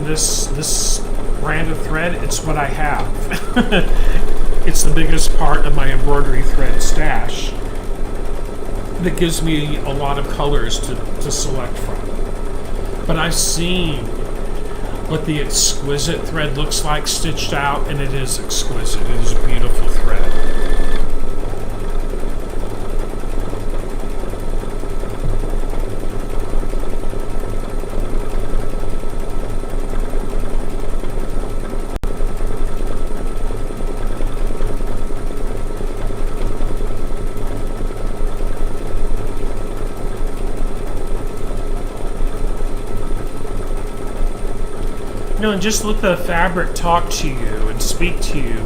this brand of thread, it's what I have. It's the biggest part of my embroidery thread stash that gives me a lot of colors to select from. But I've seen what the Exquisite thread looks like stitched out, and it is exquisite. It is a beautiful thread. And just let the fabric talk to you and speak to you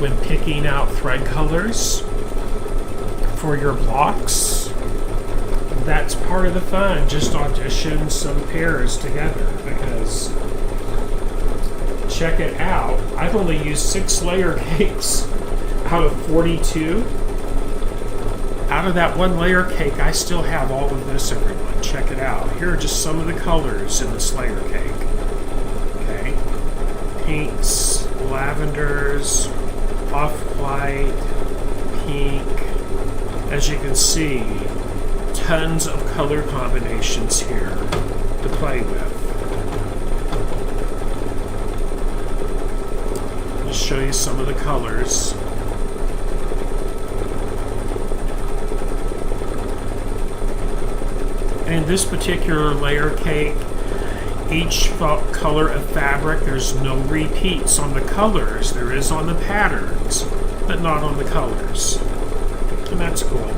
when picking out thread colors for your blocks. That's part of the fun. Just audition some pairs together, because check it out. I've only used 6 layer cakes out of 42. Out of that 1 layer cake, I still have all of this, everyone. Check it out. Here are just some of the colors in this layer cake. Pinks, lavenders, off-white, pink. As you can see, tons of color combinations here to play with. show you some of the colors. And this particular layer cake, each color of fabric, there's no repeats on the colors. There is on the patterns, but not on the colors. And that's cool.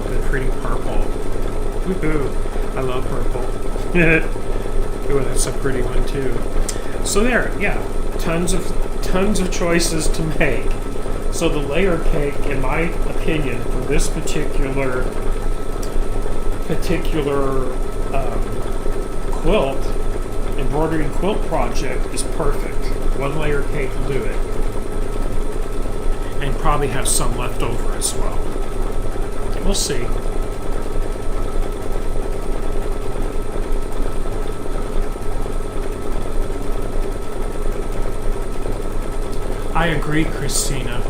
The pretty purple. Woohoo! I love purple. Ooh, that's a pretty one too. So there, yeah, tons of choices to make. So the layer cake, in my opinion, for this particular quilt, embroidery quilt project is perfect. One layer cake will do it. And probably have some left over as well. We'll see. I agree, Christina.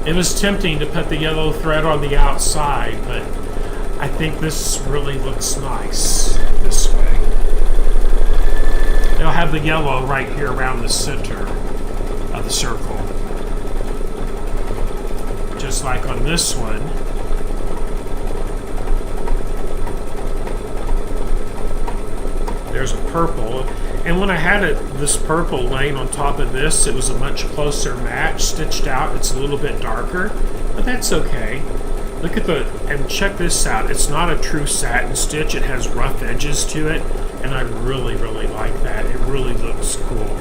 It was tempting to put the yellow thread on the outside, but I think this really looks nice this way. It'll have the yellow right here around the center of the circle. Just like on this one. There's a purple. And when I had this purple laying on top of this, it was a much closer match. Stitched out, it's a little bit darker, but that's okay. Look at and check this out. It's not a true satin stitch. It has rough edges to it, and I really, really like that. It really looks cool.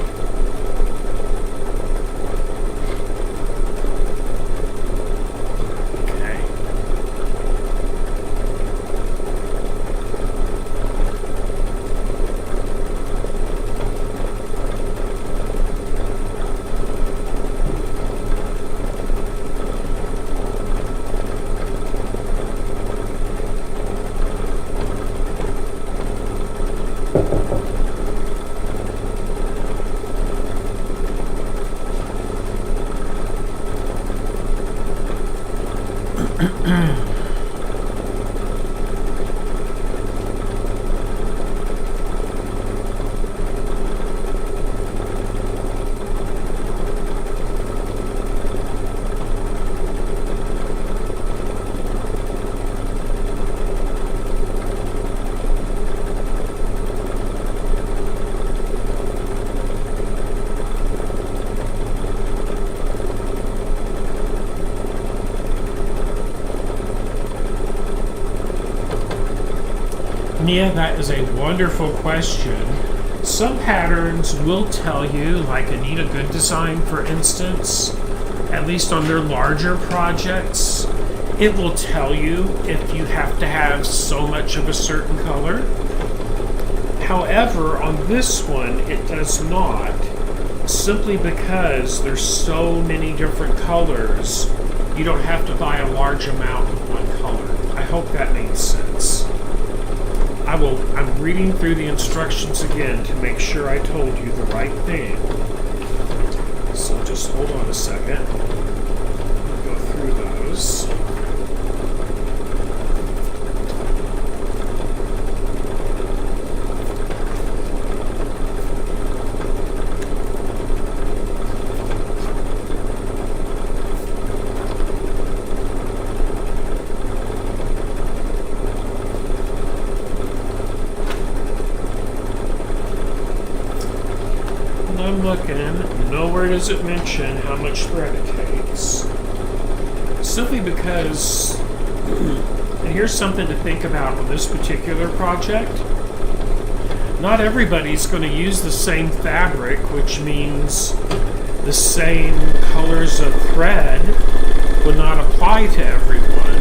Yeah, that is a wonderful question. Some patterns will tell you, like Anita Good Design, for instance, at least on their larger projects, it will tell you if you have to have so much of a certain color. However, on this one, it does not, simply because there's so many different colors, you don't have to buy a large amount of one color. I hope that makes sense. I'm reading through the instructions again to make sure I told you the right thing. So just hold on a second. I'll go through those. I'm looking, nowhere does it mention how much thread it takes. Simply because, and here's something to think about on this particular project, not everybody's going to use the same fabric, which means the same colors of thread would not apply to everyone.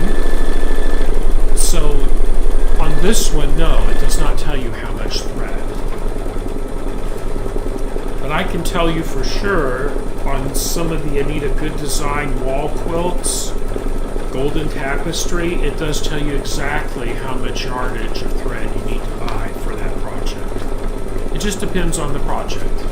So on this one, no, it does not tell you how much thread. But I can tell you for sure on some of the Anita Good Design wall quilts, golden tapestry, it does tell you exactly how much yardage of thread you need to buy for that project. It just depends on the project.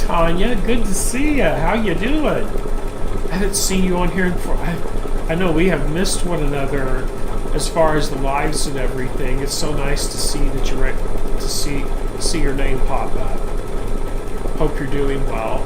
Tanya. Good to see you. How you doing? I haven't seen you on here before. I know we have missed one another as far as the lives and everything. It's so nice to see that you're to see your name pop up. Hope you're doing well.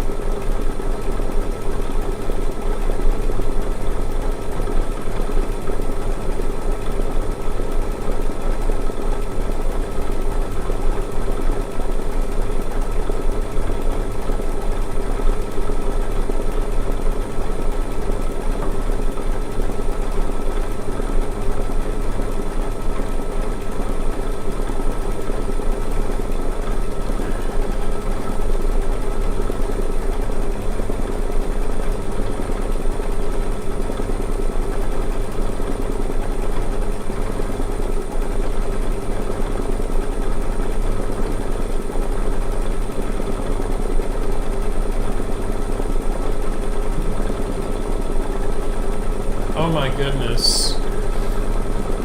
Oh my goodness,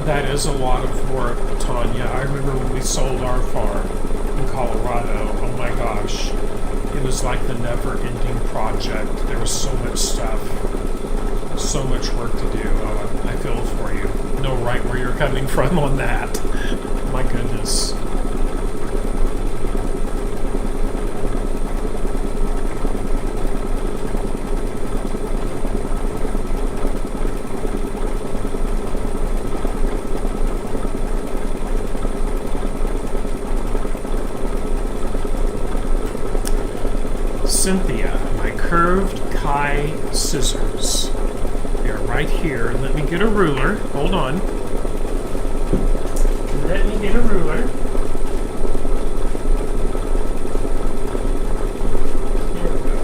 that is a lot of work, Tanya. I remember when we sold our farm in Colorado. Oh my gosh, it was like the never-ending project. There was so much stuff, so much work to do. Oh, I feel for you. Know right where you're coming from on that. My goodness. Cynthia, my curved Kai scissors. They're right here. Let me get a ruler. Hold on. Let me get a ruler. Here we go.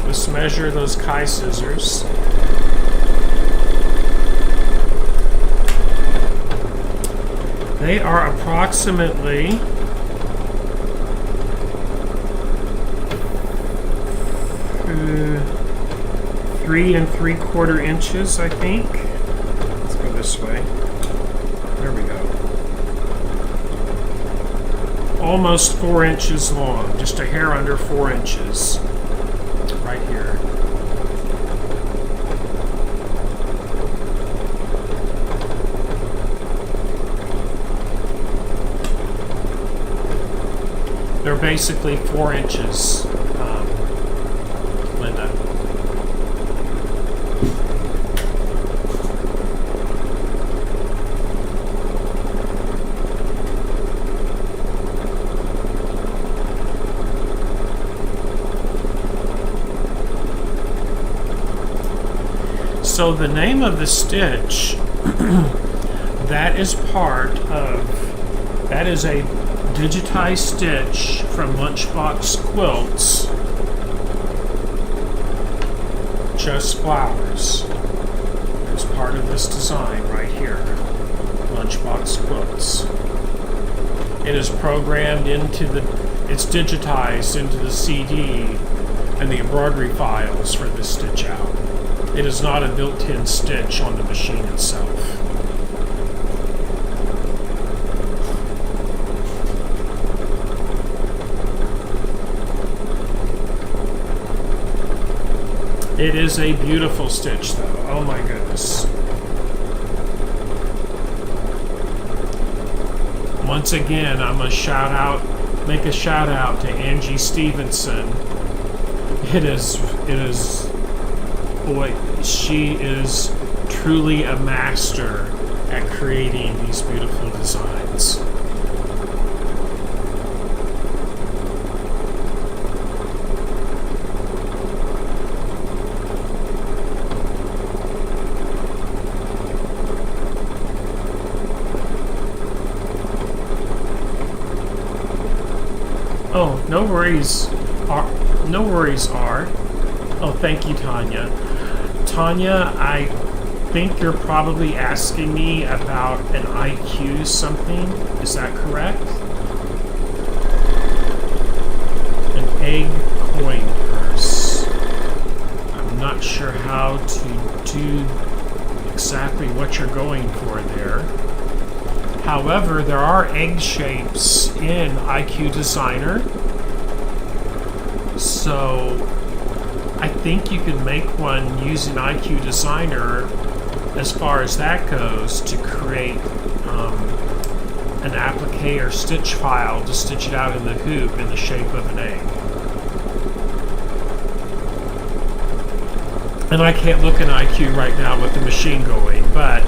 Let's measure those Kai scissors. They are approximately 3 3/4 inches, I think. Let's go this way. There we go. Almost 4 inches long, just a hair under 4 inches. Right here. They're basically 4 inches, Linda. So the name of the stitch, that is a digitized stitch from Lunch Box Quilts, Just Flowers. It's part of this design right here, Lunch Box Quilts. It is programmed it's digitized into the CD and the embroidery files for this stitch out. It is not a built-in stitch on the machine itself. It is a beautiful stitch, though. Oh my goodness. Once again, I'm gonna make a shout out to Angie Stevenson. It is, boy, she is truly a master at creating these beautiful designs. Oh, no worries. No worries, R. Oh, thank you, Tanya. Tanya, I think you're probably asking me about an IQ something. Is that correct? An egg coin purse. how to do exactly what you're going for there. However, there are egg shapes in IQ Designer, so I think you can make one using IQ Designer as far as that goes to create an applique or stitch file to stitch it out in the hoop in the shape of an egg. And I can't look in IQ right now with the machine going, but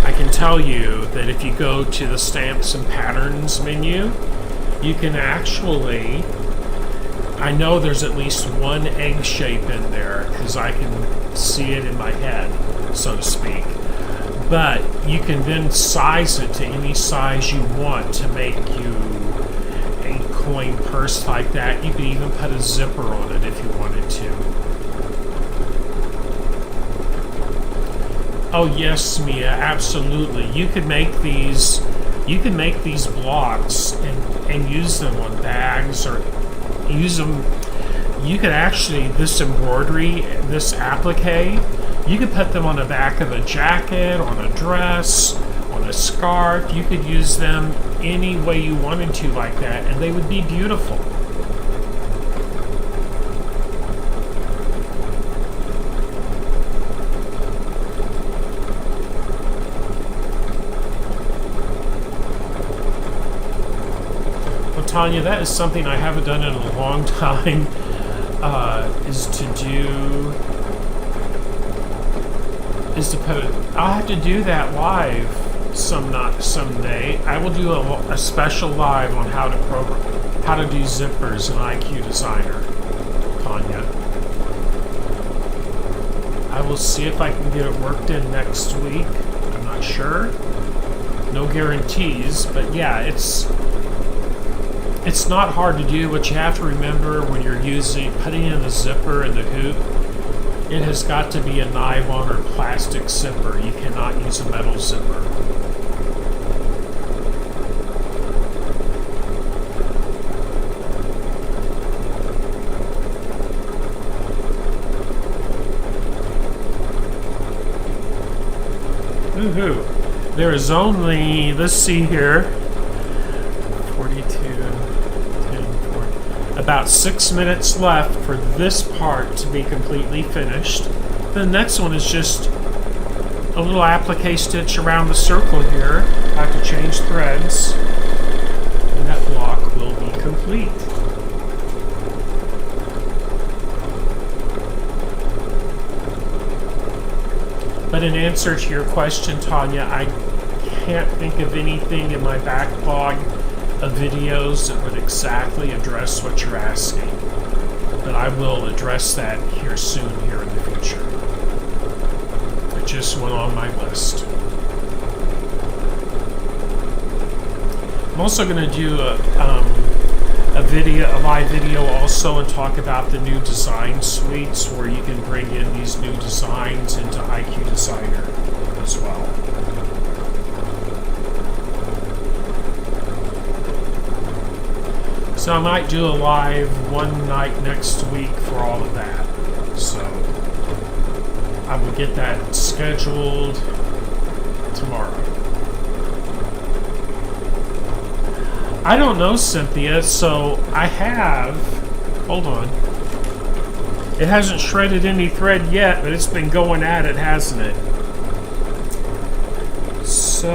I can tell you that if you go to the Stamps and Patterns menu, you can actually, I know there's at least one egg shape in there because I can see it in my head, so to speak. But you can then size it to any size you want to make you a coin purse like that. You could even put a zipper on it if you wanted to. Oh yes, Mia, absolutely. You could make these blocks and use them on bags or use them. You could actually, this embroidery, this applique, you could put them on the back of a jacket, on a dress, on a scarf. You could use them any way you wanted to like that, and they would be beautiful. Well, Tanya, that is something I haven't done in a long time, is to put it. I'll have to do that live someday. I will do a special live on how to do zippers in IQ Designer, Tanya. I will see if I can get it worked in next week. I'm not sure. No guarantees, but yeah, it's not hard to do. What you have to remember when you're putting in the zipper and the hoop, it has got to be a nylon or plastic zipper. You cannot use a metal zipper. Woohoo! There is only, let's see here, 42, 10, 40, about 6 minutes left for this part to be completely finished. The next one is just a little applique stitch around the circle here. I have to change threads, and that block will be complete. But in answer to your question, Tanya, I can't think of anything in my backlog of videos that would exactly address what you're asking. But I will address that here soon, here in the future. It just went on my list. I'm also going to do a live video also and talk about the new design suites where you can bring in these new designs into IQ Designer as well. So I might do a live one night next week for all of that. So I will get that scheduled tomorrow. I don't know, Cynthia, so I have, hold on. It hasn't shredded any thread yet, but it's been going at it, hasn't it? So,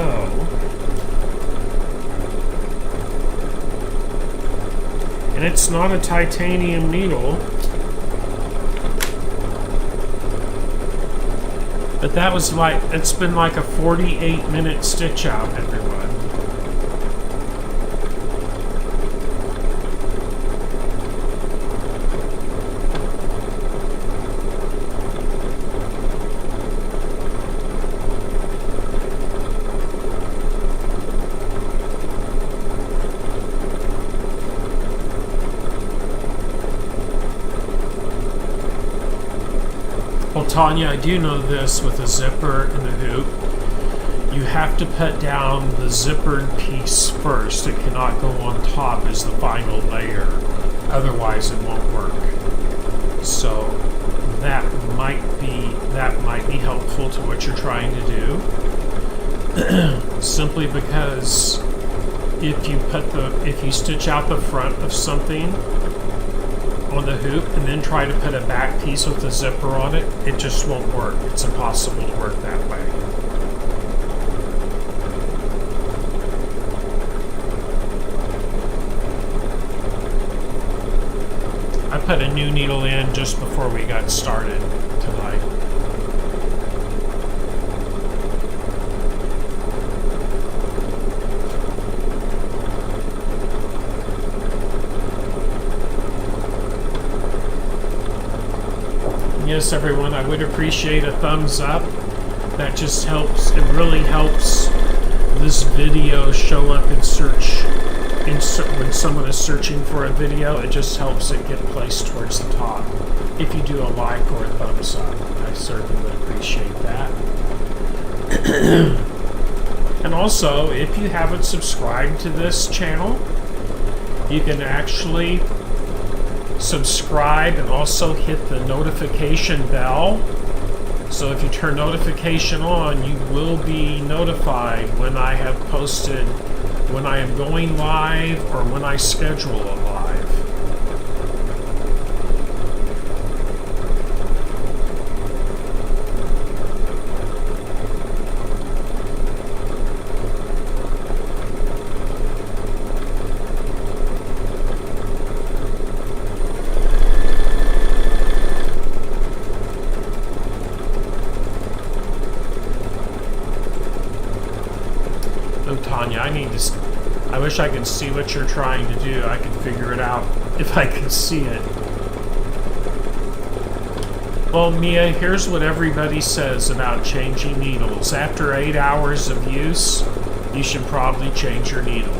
and it's not a titanium needle, but that was like, it's been like a 48-minute stitch out, everyone. Tanya, I do know this with a zipper and the hoop. You have to put down the zippered piece first. It cannot go on top as the final layer. Otherwise, it won't work. So that might be helpful to what you're trying to do. Simply because if you stitch out the front of something on the hoop and then try to put a back piece with a zipper on it, it just won't work. It's impossible to work that way. I put a new needle in just before we got started tonight. Yes, everyone, I would appreciate a thumbs up. That just helps. It really helps this video show up in search. When someone is searching for a video, it just helps it get placed towards the top. If you do a like or a thumbs up, I certainly would appreciate that. And also, if you haven't subscribed to this channel, you can actually subscribe and also hit the notification bell. So if you turn notification on, you will be notified when I have posted, when I am going live, or when I schedule a live. Tanya, I wish I could see what you're trying to do. I could figure it out if I could see it. Well, Mia, here's what everybody says about changing needles. After 8 hours of use, you should probably change your needle.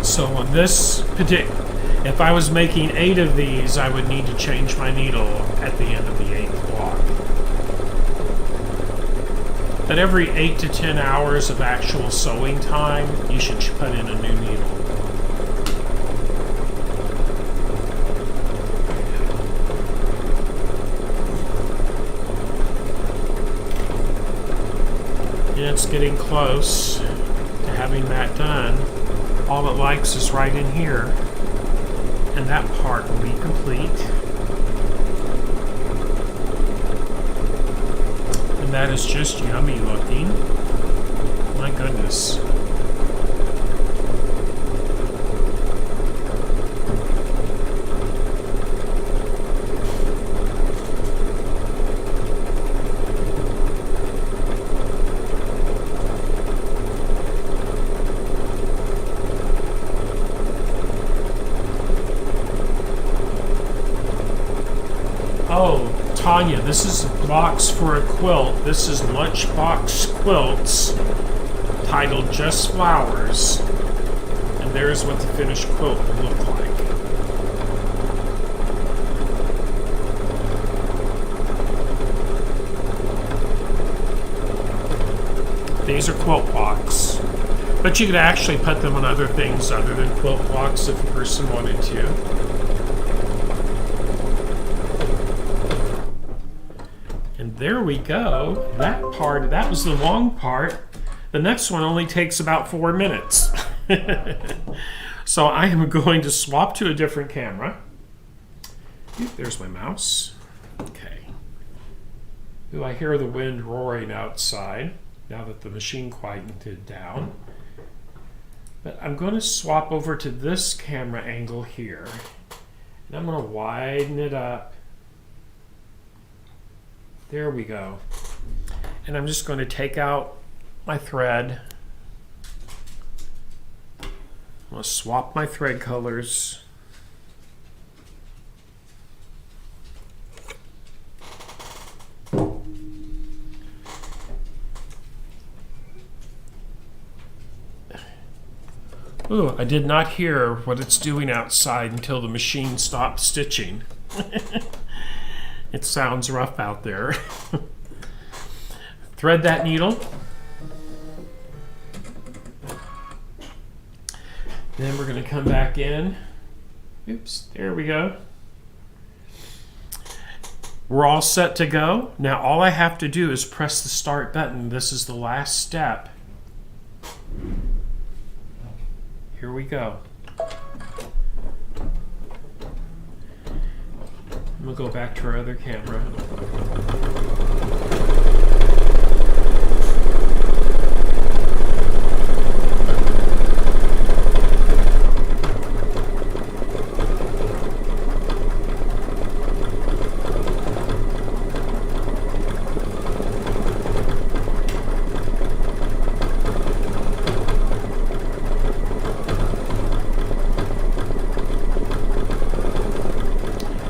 So on this if I was making 8 of these, I would need to change my needle at the end of the 8th block. But every 8 to 10 hours of actual sewing time, you should put in a new needle. And it's getting close to having that done. All it likes is right in here, and that part will be complete. And that is just yummy looking. My goodness. Oh, Tanya, this is blocks for a quilt. This is Lunch Box Quilts, titled Just Flowers. And there's what the finished quilt will look like. These are quilt blocks. But you could actually put them on other things other than quilt blocks if a person wanted to. There we go. That was the long part. The next one only takes about 4 minutes. So I am going to swap to a different camera. There's my mouse. Okay. Ooh, I hear the wind roaring outside now that the machine quieted down. But I'm going to swap over to this camera angle here. And I'm going to widen it up. There we go. And I'm just going to take out my thread. I'm going to swap my thread colors. Ooh, I did not hear what it's doing outside until the machine stopped stitching. It sounds rough out there. Thread that needle. Then we're going to come back in. Oops, there we go. We're all set to go. Now all I have to do is press the start button. This is the last step. Here we go. We'll go back to our other camera.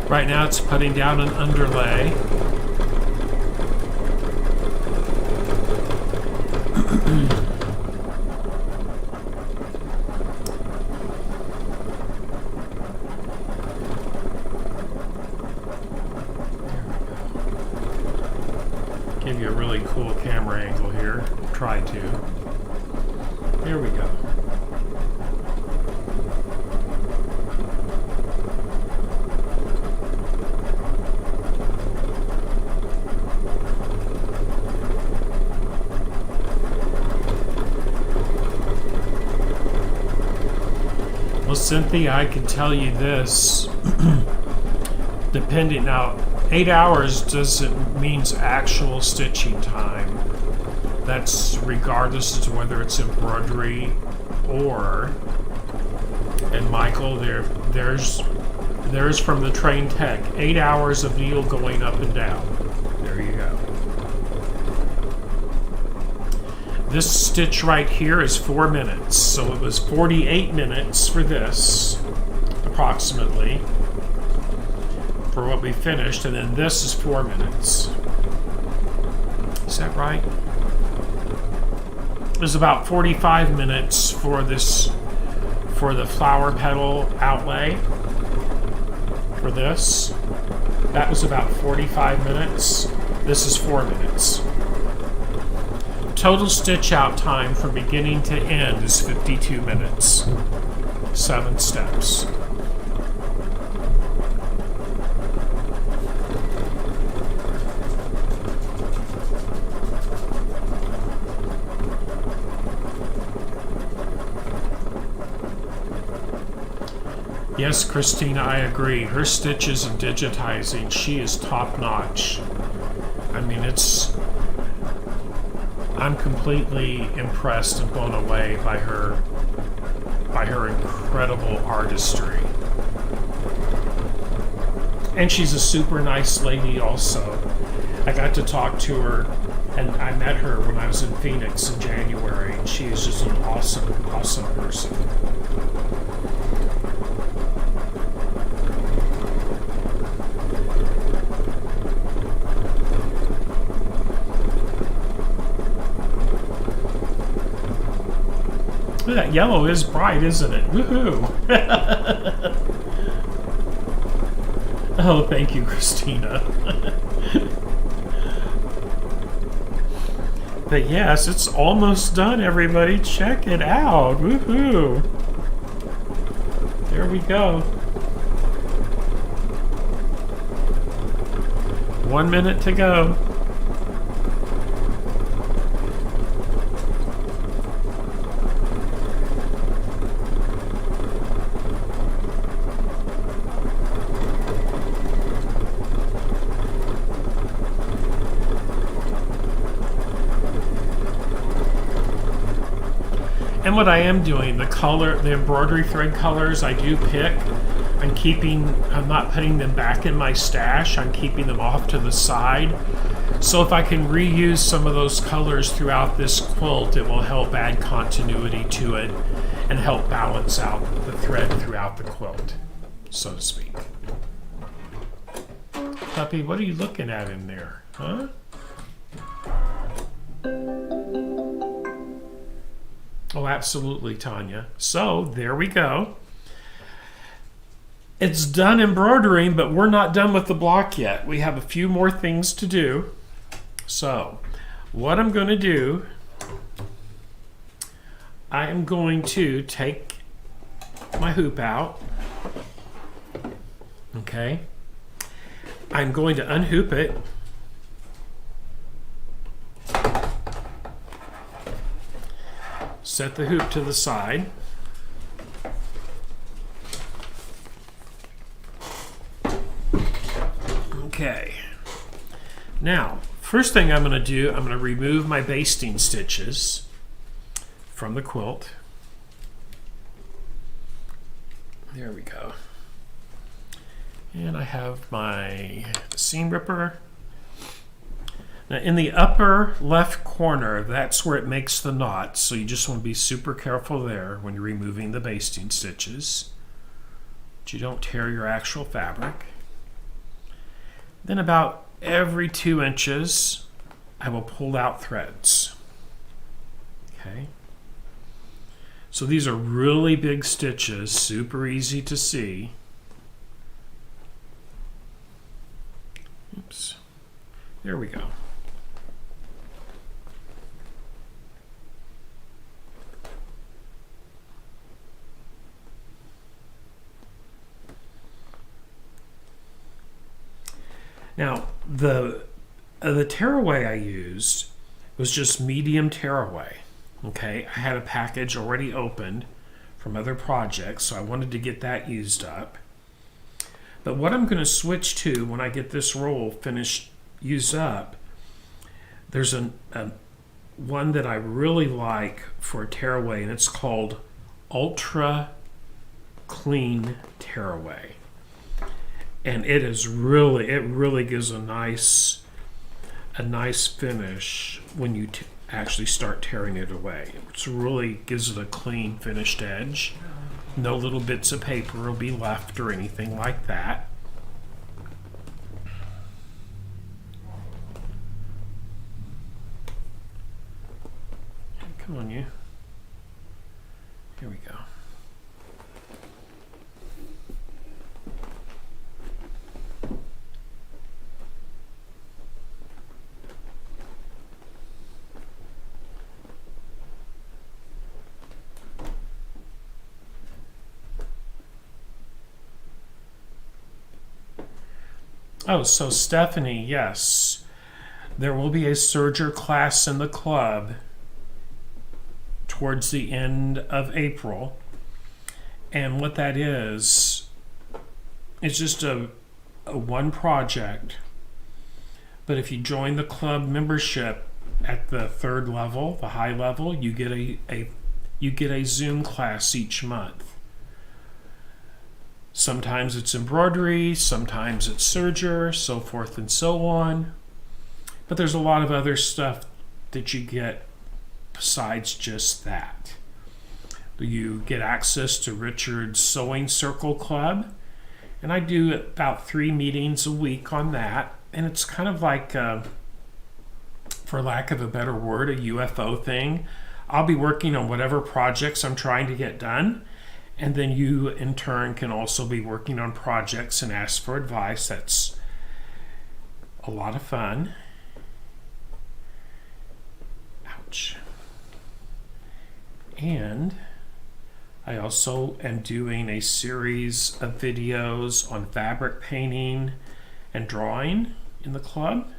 Right now it's putting down an underlay. Give you a really cool camera angle here. Try to. Here we go. Well, Cynthia, I can tell you this. Depending now, 8 hours doesn't means actual stitching time. That's regardless as to whether it's embroidery or. And Michael, there's from the trained tech. 8 hours of needle going up and down. There you go. This stitch right here is 4 minutes, so it was 48 minutes for this, approximately, for what we finished, and then this is 4 minutes. Is that right? It was about 45 minutes for this, for the flower petal outlay, for this. That was about 45 minutes. This is 4 minutes. Total stitch out time from beginning to end is 52 minutes. 7 steps. Yes, Christina, I agree. Her stitches and digitizing, she is top notch. I mean, I'm completely impressed and blown away by her incredible artistry. And she's a super nice lady also. I got to talk to her, and I met her when I was in Phoenix in January, and she is just an awesome, awesome person. That yellow is bright, isn't it? Woohoo! Oh, thank you, Christina. But yes, it's almost done, everybody. Check it out. Woohoo! There we go. 1 minute to go. And what I am doing, the embroidery thread colors I do pick, I'm not putting them back in my stash, I'm keeping them off to the side. So if I can reuse some of those colors throughout this quilt, it will help add continuity to it and help balance out the thread throughout the quilt, so to speak. Puppy, what are you looking at in there, huh? Oh, absolutely, Tanya. So, there we go. It's done embroidering, but we're not done with the block yet. We have a few more things to do. So, what I'm going to do, I am going to take my hoop out. Okay. I'm going to unhoop it. Set the hoop to the side. Okay. Now, first thing I'm going to do, I'm going to remove my basting stitches from the quilt. There we go. And I have my seam ripper. Now in the upper left corner, that's where it makes the knot, so you just want to be super careful there when you're removing the basting stitches, that you don't tear your actual fabric. Then about every 2 inches, I will pull out threads. Okay. So these are really big stitches, super easy to see. Oops. There we go. Now, the tearaway I used was just medium tearaway. Okay, I had a package already opened from other projects, so I wanted to get that used up. But what I'm going to switch to when I get this roll finished, used up, there's one that I really like for a tearaway, and it's called Ultra Clean Tearaway. And it really gives a nice finish when you actually start tearing it away. It really gives it a clean finished edge. No little bits of paper will be left or anything like that. Come on, you. Here we go. Oh, so Stephanie, yes, there will be a serger class in the club towards the end of April. And what that is, it's just a one project. But if you join the club membership at the 3rd level, the high level, you get a Zoom class each month. Sometimes it's embroidery, sometimes it's serger, so forth and so on. But there's a lot of other stuff that you get besides just that. You get access to Richard's Sewing Circle Club, and I do about 3 meetings a week on that. And it's kind of like, for lack of a better word, a UFO thing. I'll be working on whatever projects I'm trying to get done. And then you, in turn, can also be working on projects and ask for advice. That's a lot of fun. Ouch. And I also am doing a series of videos on fabric painting and drawing in the club.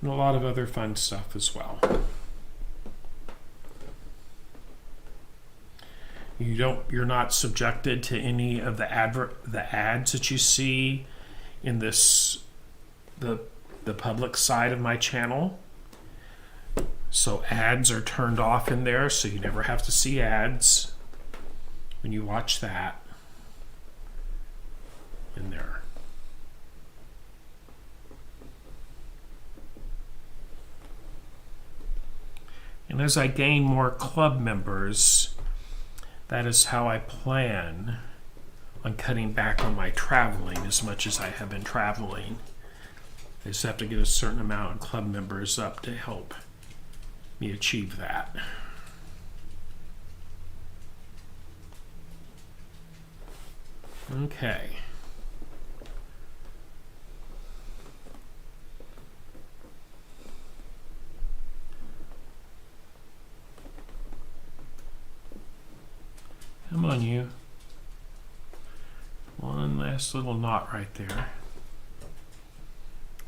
And a lot of other fun stuff as well. You're not subjected to any of the ads that you see in the public side of my channel. So ads are turned off in there, so you never have to see ads when you watch that in there. And as I gain more club members, that is how I plan on cutting back on my traveling as much as I have been traveling. I just have to get a certain amount of club members up to help me achieve that. Okay. Come on, you. Nice little knot right there.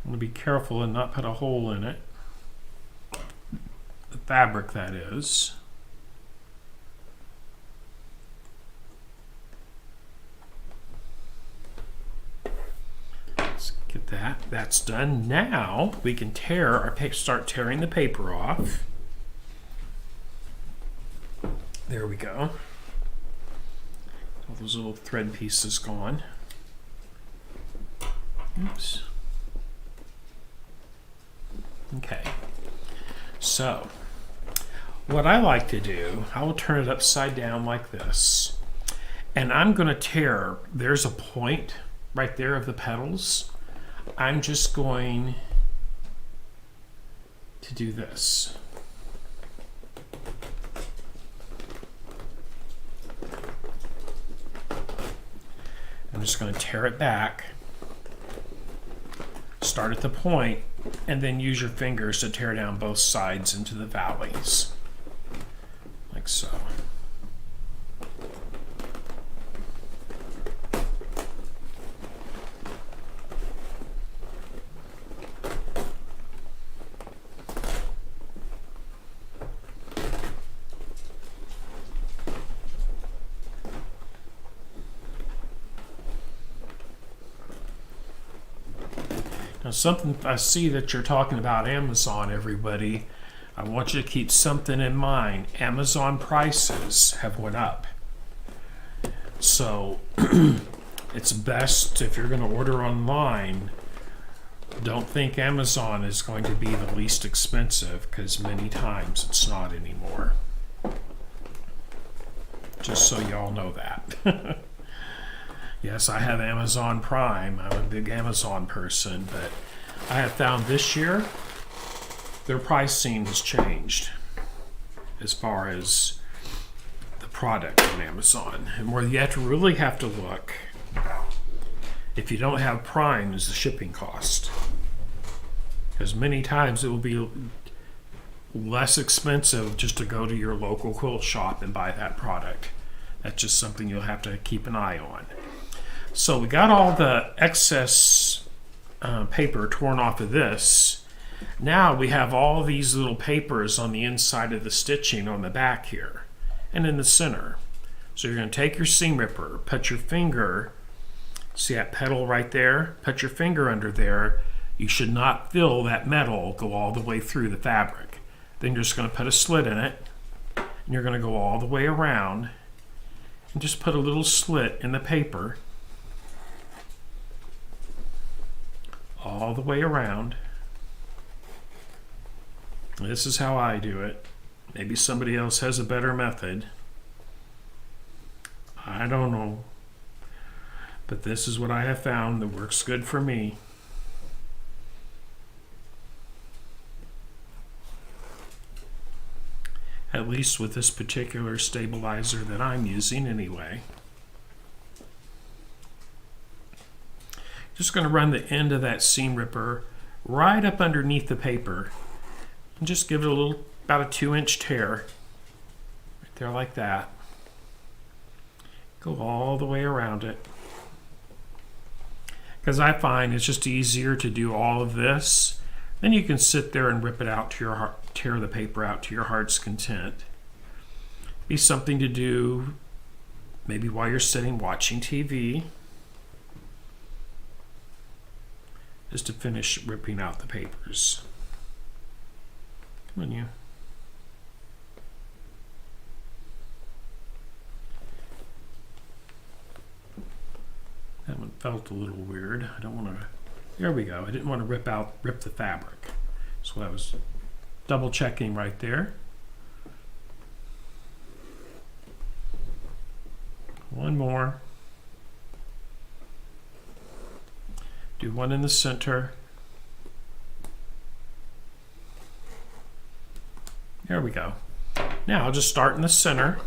I'm going to be careful and not put a hole in it. The fabric, that is. Let's get that. That's done. Now we can tear our paper, start tearing the paper off. There we go. All those little thread pieces gone. Oops. Okay. So, what I like to do, I will turn it upside down like this. And I'm going to tear, there's a point right there of the petals. I'm just going to do this. I'm just going to tear it back, start at the point, and then use your fingers to tear down both sides into the valleys, like so. Now, something I see that you're talking about Amazon, everybody. I want you to keep something in mind. Amazon prices have went up. So it's best if you're going to order online, don't think Amazon is going to be the least expensive, because many times it's not anymore. Just so y'all know that. Yes, I have Amazon Prime. I'm a big Amazon person, but I have found this year their pricing has changed as far as the product on Amazon. And where you really have to look, if you don't have Prime, is the shipping cost. Because many times it will be less expensive just to go to your local quilt shop and buy that product. That's just something you'll have to keep an eye on. So we got all the excess paper torn off of this. Now we have all these little papers on the inside of the stitching on the back here and in the center. So you're going to take your seam ripper, put your finger, see that petal right there? Put your finger under there. You should not feel that metal go all the way through the fabric. Then you're just going to put a slit in it, and you're going to go all the way around and just put a little slit in the paper all the way around. This is how I do it. Maybe somebody else has a better method. I don't know. But this is what I have found that works good for me. At least with this particular stabilizer that I'm using anyway. Just going to run the end of that seam ripper right up underneath the paper and just give it a little, about a 2-inch tear right there like that. Go all the way around it. Because I find it's just easier to do all of this. Then you can sit there and rip it out to your heart, tear the paper out to your heart's content. Be something to do maybe while you're sitting watching TV. Just to finish ripping out the papers. Come on, you. That one felt a little weird. I don't want to. There we go. I didn't want to rip the fabric. So I was double checking right there. One more. Do one in the center. There we go. Now I'll just start in the center.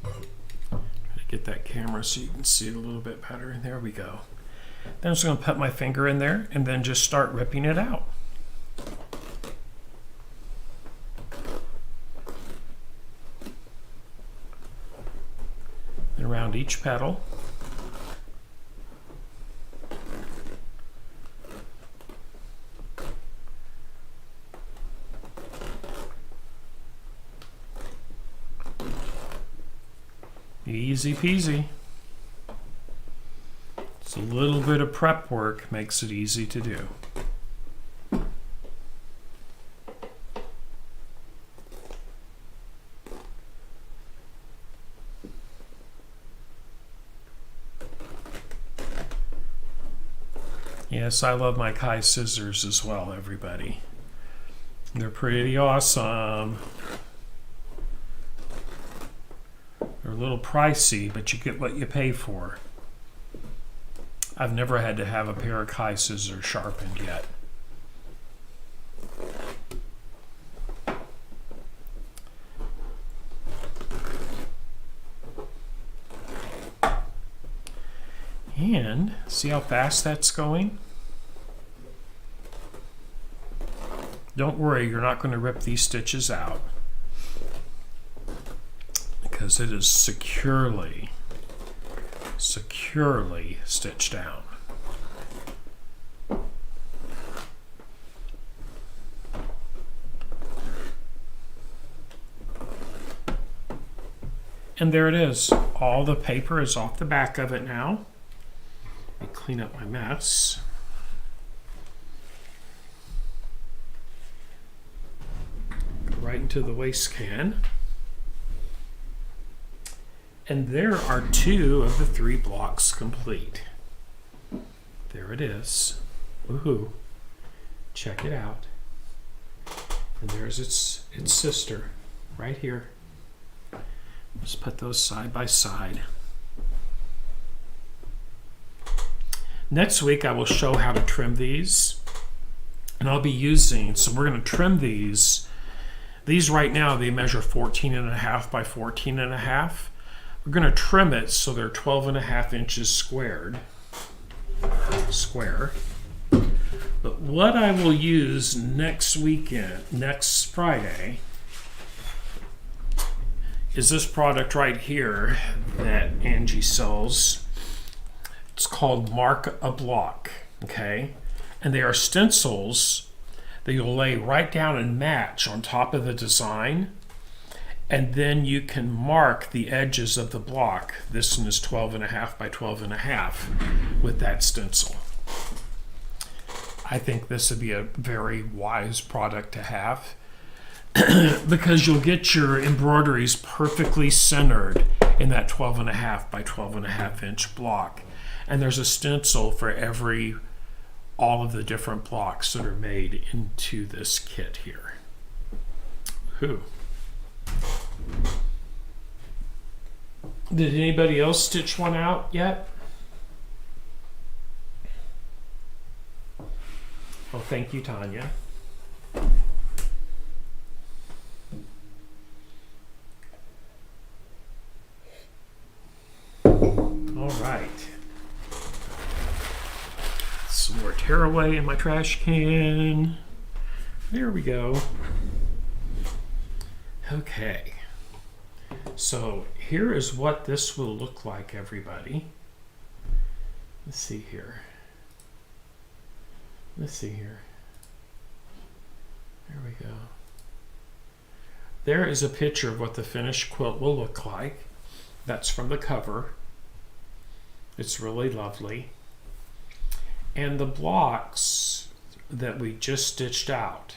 Try to get that camera so you can see it a little bit better. There we go. Then I'm just going to put my finger in there and then just start ripping it out. and around each petal. Easy peasy. It's a little bit of prep work makes it easy to do. Yes, I love my Kai scissors as well, everybody. They're pretty awesome. They're a little pricey, but you get what you pay for. I've never had to have a pair of Kai scissors sharpened yet. And see how fast that's going? Don't worry, you're not going to rip these stitches out because it is securely stitched down. And there it is. All the paper is off the back of it now. Let me clean up my mess. Go right into the waste can. And there are 2 of the 3 blocks complete. There it is. Woohoo. Check it out. And there's its sister right here. Just put those side by side. Next week I will show how to trim these. And I'll be using, so we're going to trim these. These right now, they measure 14.5 by 14.5. We're going to trim it so they're 12.5 inches square. But what I will use next Friday, is this product right here that Angie sells. It's called Mark a Block, okay? And they are stencils that you'll lay right down and match on top of the design. And then you can mark the edges of the block. This one is 12.5 by 12.5 with that stencil. I think this would be a very wise product to have because you'll get your embroideries perfectly centered in that 12.5 by 12.5 inch block. And there's a stencil for all of the different blocks that are made into this kit here. Did anybody else stitch one out yet? Oh, thank you, Tanya. All right. Some more tearaway in my trash can. There we go. Okay. So here is what this will look like, everybody. Let's see here. There we go. There is a picture of what the finished quilt will look like. That's from the cover. It's really lovely. And the blocks that we just stitched out,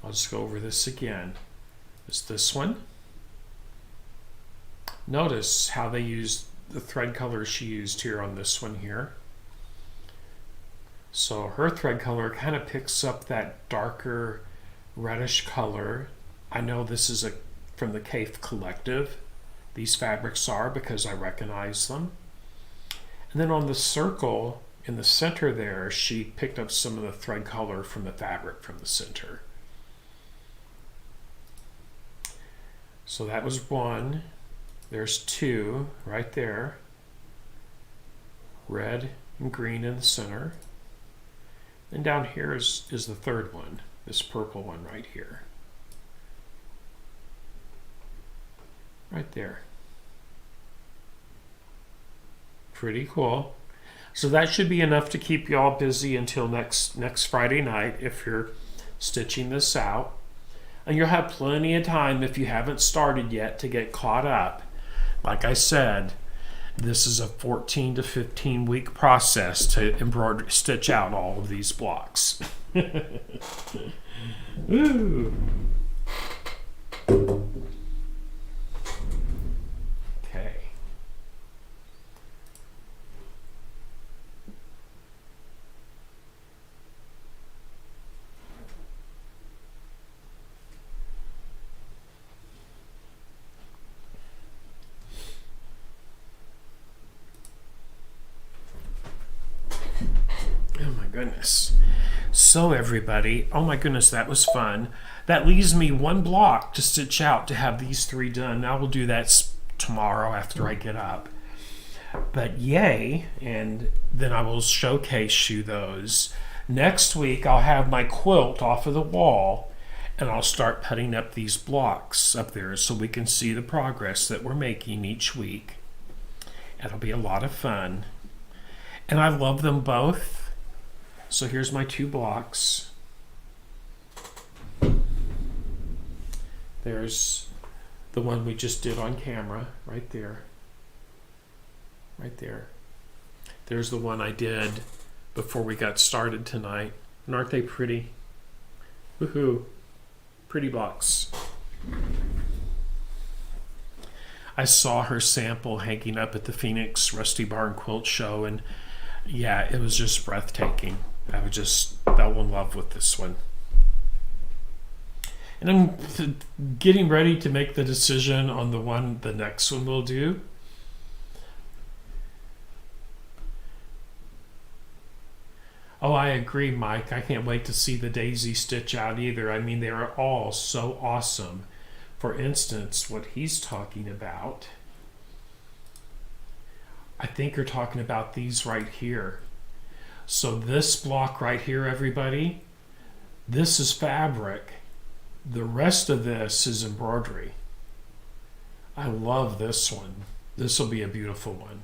I'll just go over this again. It's this one. Notice how they used the thread color she used here on this one here. So her thread color kind of picks up that darker reddish color. I know this is from the Cafe Collective. These fabrics are because I recognize them. And then on the circle in the center there, she picked up some of the thread color from the fabric from the center. So that was one. There's 2 right there. Red and green in the center. And down here is the third one, this purple one right here. Right there. Pretty cool. So that should be enough to keep you all busy until next Friday night if you're stitching this out. And you'll have plenty of time if you haven't started yet to get caught up. Like I said, this is a 14 to 15 week process to embroider, stitch out all of these blocks. Ooh. Okay. Oh my goodness. So everybody, oh my goodness, that was fun. That leaves me one block to stitch out to have these 3 done. Now we'll do that tomorrow after I get up. But yay, and then I will showcase you those. Next week I'll have my quilt off of the wall and I'll start putting up these blocks up there so we can see the progress that we're making each week. It'll be a lot of fun. And I love them both. So here's my 2 blocks. There's the one we just did on camera, right there. Right there. There's the one I did before we got started tonight. And aren't they pretty? Woohoo. Pretty blocks. I saw her sample hanging up at the Phoenix Rusty Barn Quilt Show, and yeah, it was just breathtaking. I fell in love with this one. And I'm getting ready to make the decision on the next one we'll do. Oh, I agree, Mike. I can't wait to see the daisy stitch out either. I mean, they are all so awesome. For instance, what he's talking about, I think you're talking about these right here. So this block right here, everybody, this is fabric. The rest of this is embroidery. I love this one. This will be a beautiful one.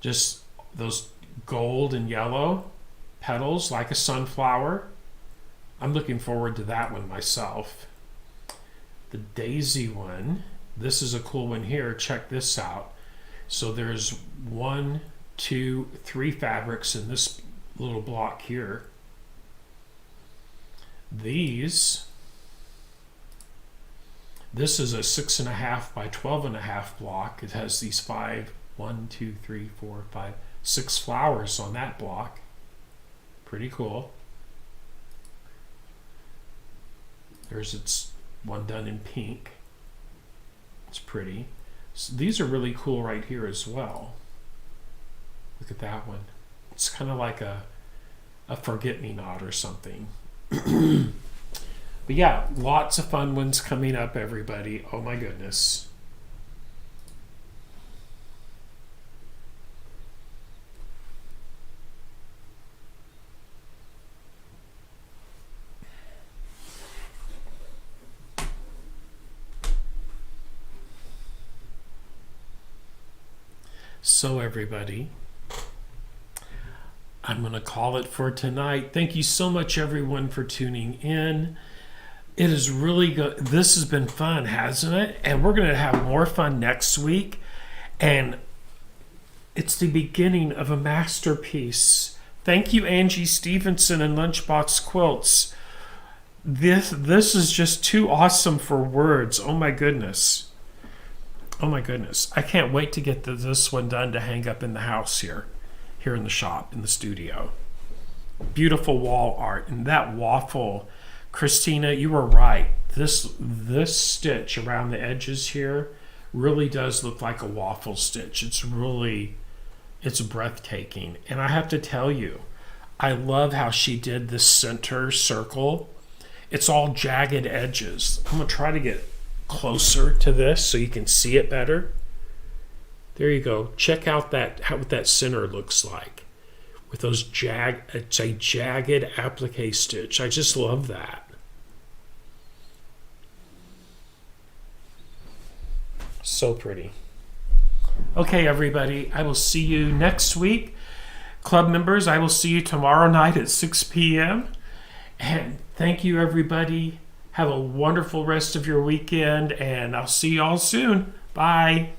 Just those gold and yellow petals like a sunflower. I'm looking forward to that one myself. The daisy one, this is a cool one here. Check this out. So there's 1, 2, 3 fabrics in this little block here. This is a 6.5 by 12.5 block. It has these 5, 1, 2, 3, 4, 5, 6 flowers on that block. Pretty cool. There's its one done in pink. It's pretty. So these are really cool right here as well. Look at that one. It's kind of like a forget-me-not or something. But yeah, lots of fun ones coming up, everybody. Oh my goodness. So everybody, I'm going to call it for tonight. Thank you so much, everyone, for tuning in. It is really good. This has been fun, hasn't it? And we're going to have more fun next week. And it's the beginning of a masterpiece. Thank you, Angie Stevenson and Lunch Box Quilts. This is just too awesome for words. Oh my goodness. Oh my goodness. I can't wait to get this one done to hang up in the house here in the shop, in the studio. Beautiful wall art. And that waffle, Christina, you were right. This stitch around the edges here really does look like a waffle stitch. It's breathtaking. And I have to tell you, I love how she did this center circle. It's all jagged edges. I'm going to try to get closer to this so you can see it better. There you go. Check out what that center looks like with those it's a jagged applique stitch. I just love that. So pretty. Okay, everybody, I will see you next week. Club members, I will see you tomorrow night at 6 p.m. And thank you, everybody. Have a wonderful rest of your weekend, and I'll see you all soon. Bye.